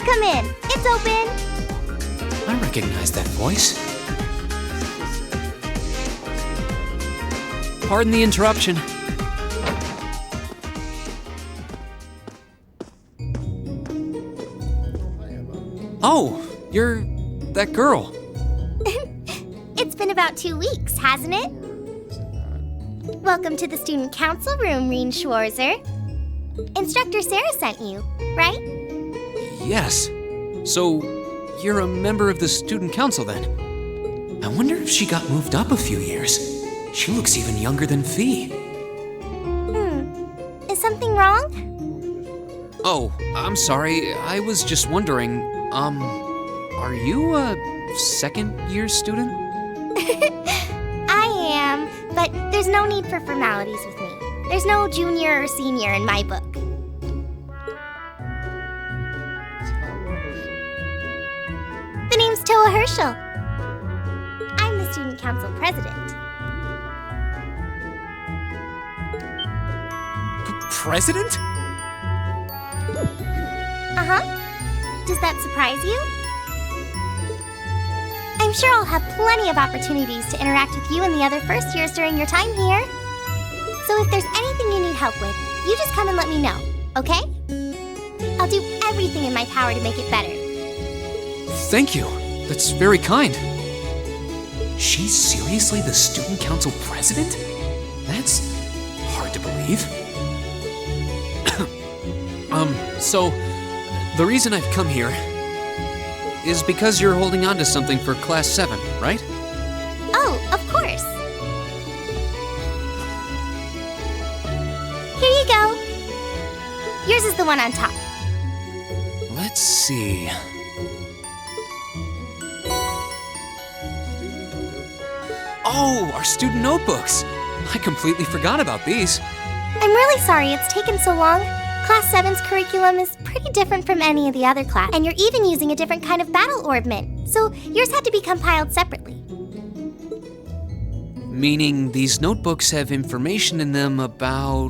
come in. It's open.
I recognize that voice. Pardon the interruption. Oh, you're that girl.
It's been about 2 weeks, hasn't it? Welcome to the student council room, Reen Schwarzer. Instructor Sarah sent you, right?
Yes. So, you're a member of the student council then? I wonder if she got moved up a few years. She looks even younger than Fee.
Is something wrong?
Oh, I'm sorry. I was just wondering, are you a second-year student?
I am, but there's no need for formalities with me. There's no junior or senior in my book. The name's Toa Herschel. I'm the student council president.
President?
Uh-huh. Does that surprise you? I'm sure I'll have plenty of opportunities to interact with you and the other first years during your time here. So if there's anything you need help with, you just come and let me know, okay? I'll do everything in my power to make it better.
Thank you. That's very kind. She's seriously the student council president? That's hard to believe. So, the reason I've come here is because you're holding on to something for Class 7, right?
Oh, of course. Here you go. Yours is the one on top.
Let's see. Oh, our student notebooks. I completely forgot about these.
I'm really sorry it's taken so long. Class 7's curriculum is pretty different from any of the other classes, and you're even using a different kind of battle orbment, so yours had to be compiled separately.
Meaning these notebooks have information in them about...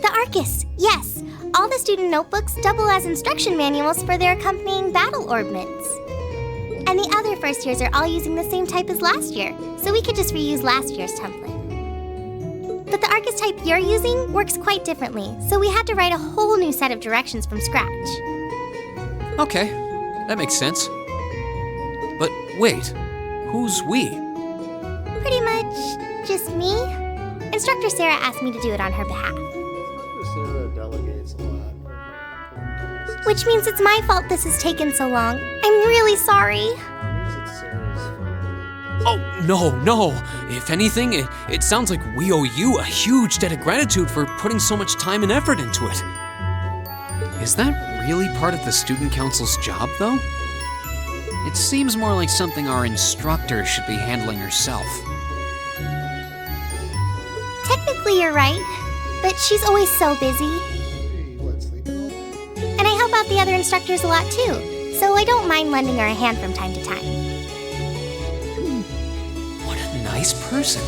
The Arcus, yes. All the student notebooks double as instruction manuals for their accompanying battle orbments. And the other first years are all using the same type as last year, so we could just reuse last year's template. But the Arcus type you're using works quite differently, so we had to write a whole new set of directions from scratch.
Okay, that makes sense. But wait, who's we?
Pretty much just me. Instructor Sarah asked me to do it on her behalf.
Sarah delegates a lot.
Which means it's my fault this has taken so long. I'm really sorry.
Oh, no. If anything, it sounds like we owe you a huge debt of gratitude for putting so much time and effort into it. Is that really part of the student council's job, though? It seems more like something our instructor should be handling herself.
Technically, you're right, but she's always so busy. And I help out the other instructors a lot, too, so I don't mind lending her a hand from time to time.
Nice person.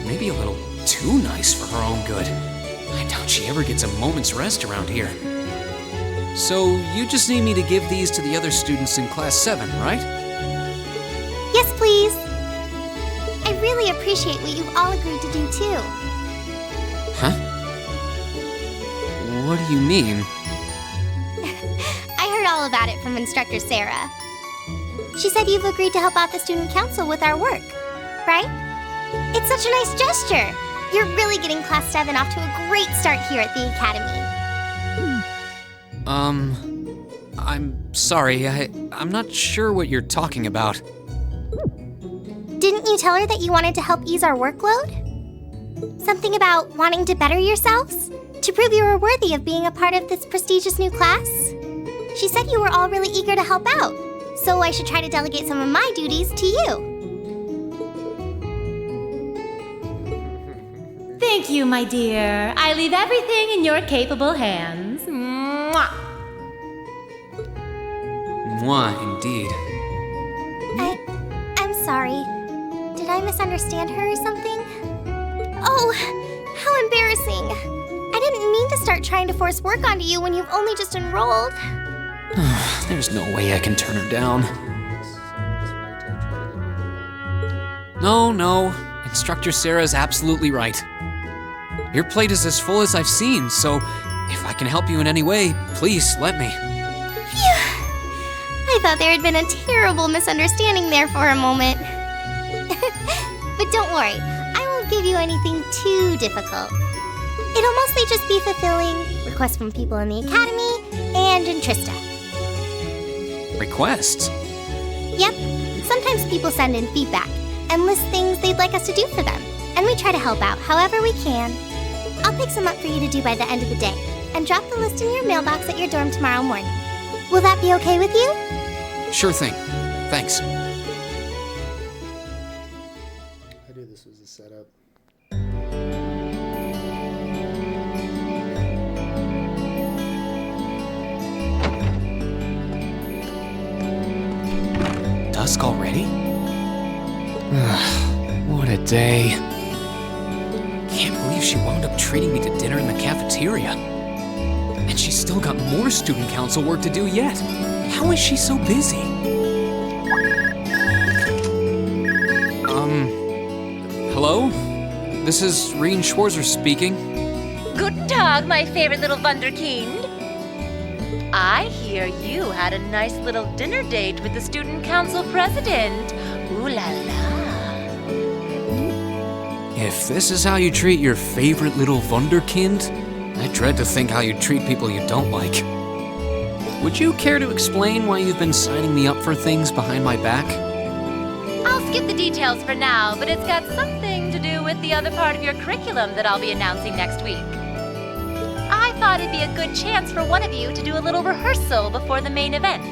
Maybe a little too nice for her own good. I doubt she ever gets a moment's rest around here. So, you just need me to give these to the other students in Class 7, right?
Yes, please. I really appreciate what you've all agreed to do, too.
Huh? What do you mean?
I heard all about it from Instructor Sarah. She said you've agreed to help out the student council with our work. Right? It's such a nice gesture. You're really getting Class 7 off to a great start here at the Academy.
I'm sorry. I'm not sure what you're talking about.
Didn't you tell her that you wanted to help ease our workload? Something about wanting to better yourselves? To prove you were worthy of being a part of this prestigious new class? She said you were all really eager to help out, so I should try to delegate some of my duties to you.
Thank you, my dear. I leave everything in your capable hands. Mwah!
Mwah, indeed.
I'm sorry. Did I misunderstand her or something? Oh, how embarrassing. I didn't mean to start trying to force work onto you when you've only just enrolled.
There's no way I can turn her down. No. Instructor Sarah's absolutely right. Your plate is as full as I've seen, so if I can help you in any way, please let me.
Phew! I thought there had been a terrible misunderstanding there for a moment. But don't worry, I won't give you anything too difficult. It'll mostly just be fulfilling requests from people in the Academy and in Trista.
Requests?
Yep, sometimes people send in feedback and list things they'd like us to do for them, and we try to help out however we can. I'll pick some up for you to do by the end of the day, and drop the list in your mailbox at your dorm tomorrow morning. Will that be okay with you?
Sure thing. Thanks.
I knew this was a setup.
Dusk already? What a day. Can't believe she wound up treating me to dinner in the cafeteria. And she's still got more student council work to do yet. How is she so busy? Hello? This is Rien Schwarzer speaking.
Guten Tag, my favorite little Wunderkind. I hear you had a nice little dinner date with the student council president. Ooh la la.
If this is how you treat your favorite little Wunderkind, I dread to think how you treat people you don't like. Would you care to explain why you've been signing me up for things behind my back?
I'll skip the details for now, but it's got something to do with the other part of your curriculum that I'll be announcing next week. I thought it'd be a good chance for one of you to do a little rehearsal before the main event.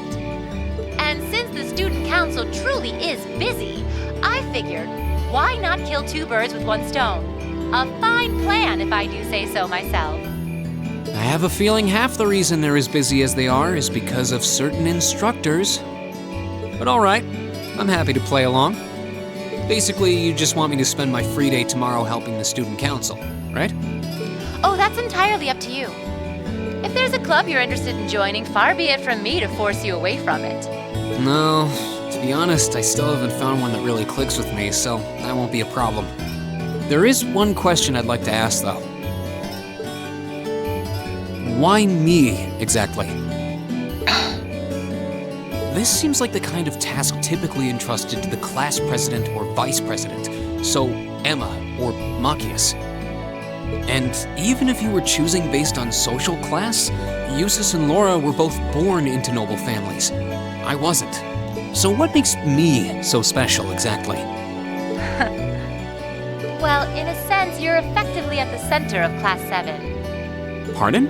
And since the student council truly is busy, I figured, why not kill two birds with one stone? A fine plan, if I do say so myself.
I have a feeling half the reason they're as busy as they are is because of certain instructors. But all right, I'm happy to play along. Basically, you just want me to spend my free day tomorrow helping the student council, right?
Oh, that's entirely up to you. If there's a club you're interested in joining, far be it from me to force you away from it.
No, to be honest, I still haven't found one that really clicks with me, so that won't be a problem. There is one question I'd like to ask, though. Why me, exactly? This seems like the kind of task typically entrusted to the class president or vice president, so Emma or Machias. And even if you were choosing based on social class, Eustace and Laura were both born into noble families. I wasn't. So what makes me so special, exactly?
Well, in a sense, you're effectively at the center of Class 7.
Pardon?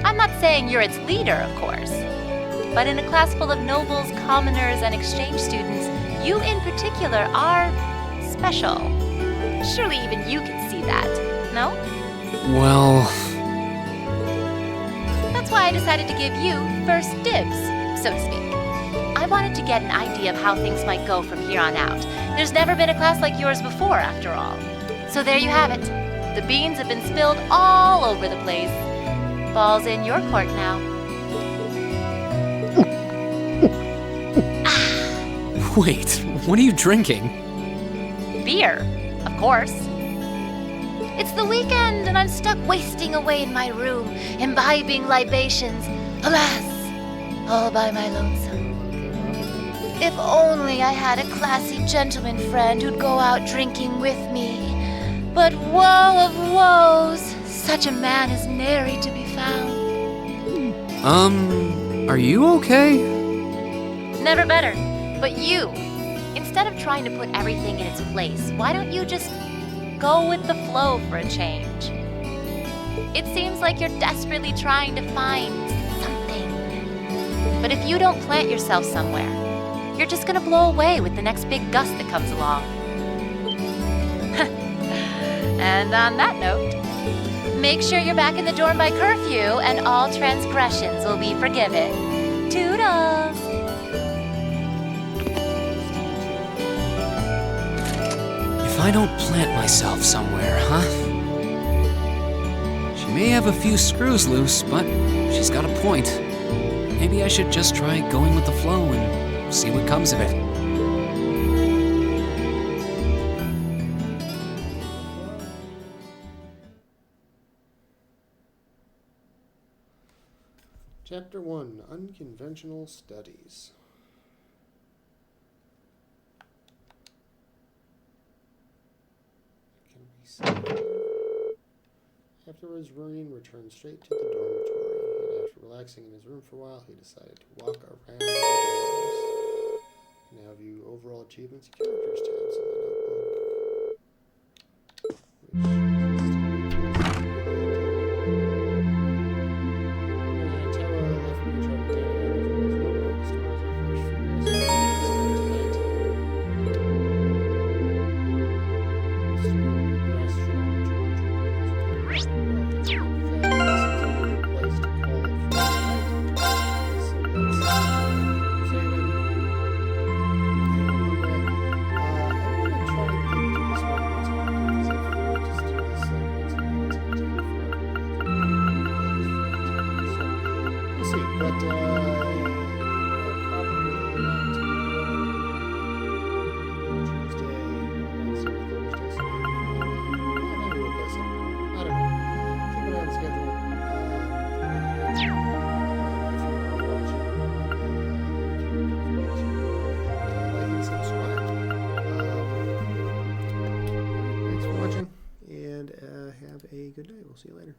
I'm not saying you're its leader, of course. But in a class full of nobles, commoners, and exchange students, you in particular are special. Surely even you can see that, no?
Well...
That's why I decided to give you first dibs, so to speak. I wanted to get an idea of how things might go from here on out. There's never been a class like yours before, after all. So there you have it. The beans have been spilled all over the place. Ball's in your court now.
Wait, what are you drinking?
Beer, of course. It's the weekend and I'm stuck wasting away in my room, imbibing libations. Alas, all by my lonesome. If only I had a classy gentleman friend who'd go out drinking with me. But woe of woes, such a man is nary to be found.
Are you okay?
Never better. But you, instead of trying to put everything in its place, why don't you just go with the flow for a change? It seems like you're desperately trying to find something. But if you don't plant yourself somewhere, you're just gonna blow away with the next big gust that comes along. And on that note, make sure you're back in the dorm by curfew and all transgressions will be forgiven. Toodles!
If I don't plant myself somewhere, huh? She may have a few screws loose, but she's got a point. Maybe I should just try going with the flow and see what comes of it.
Chapter 1, Unconventional Studies. Can we see? Afterwards, Ryan returned straight to the dormitory, and after relaxing in his room for a while, he decided to walk around the dorms. Now view overall achievements and characters tabs in the notebook. Thanks for watching, and have a good day. We'll see you later.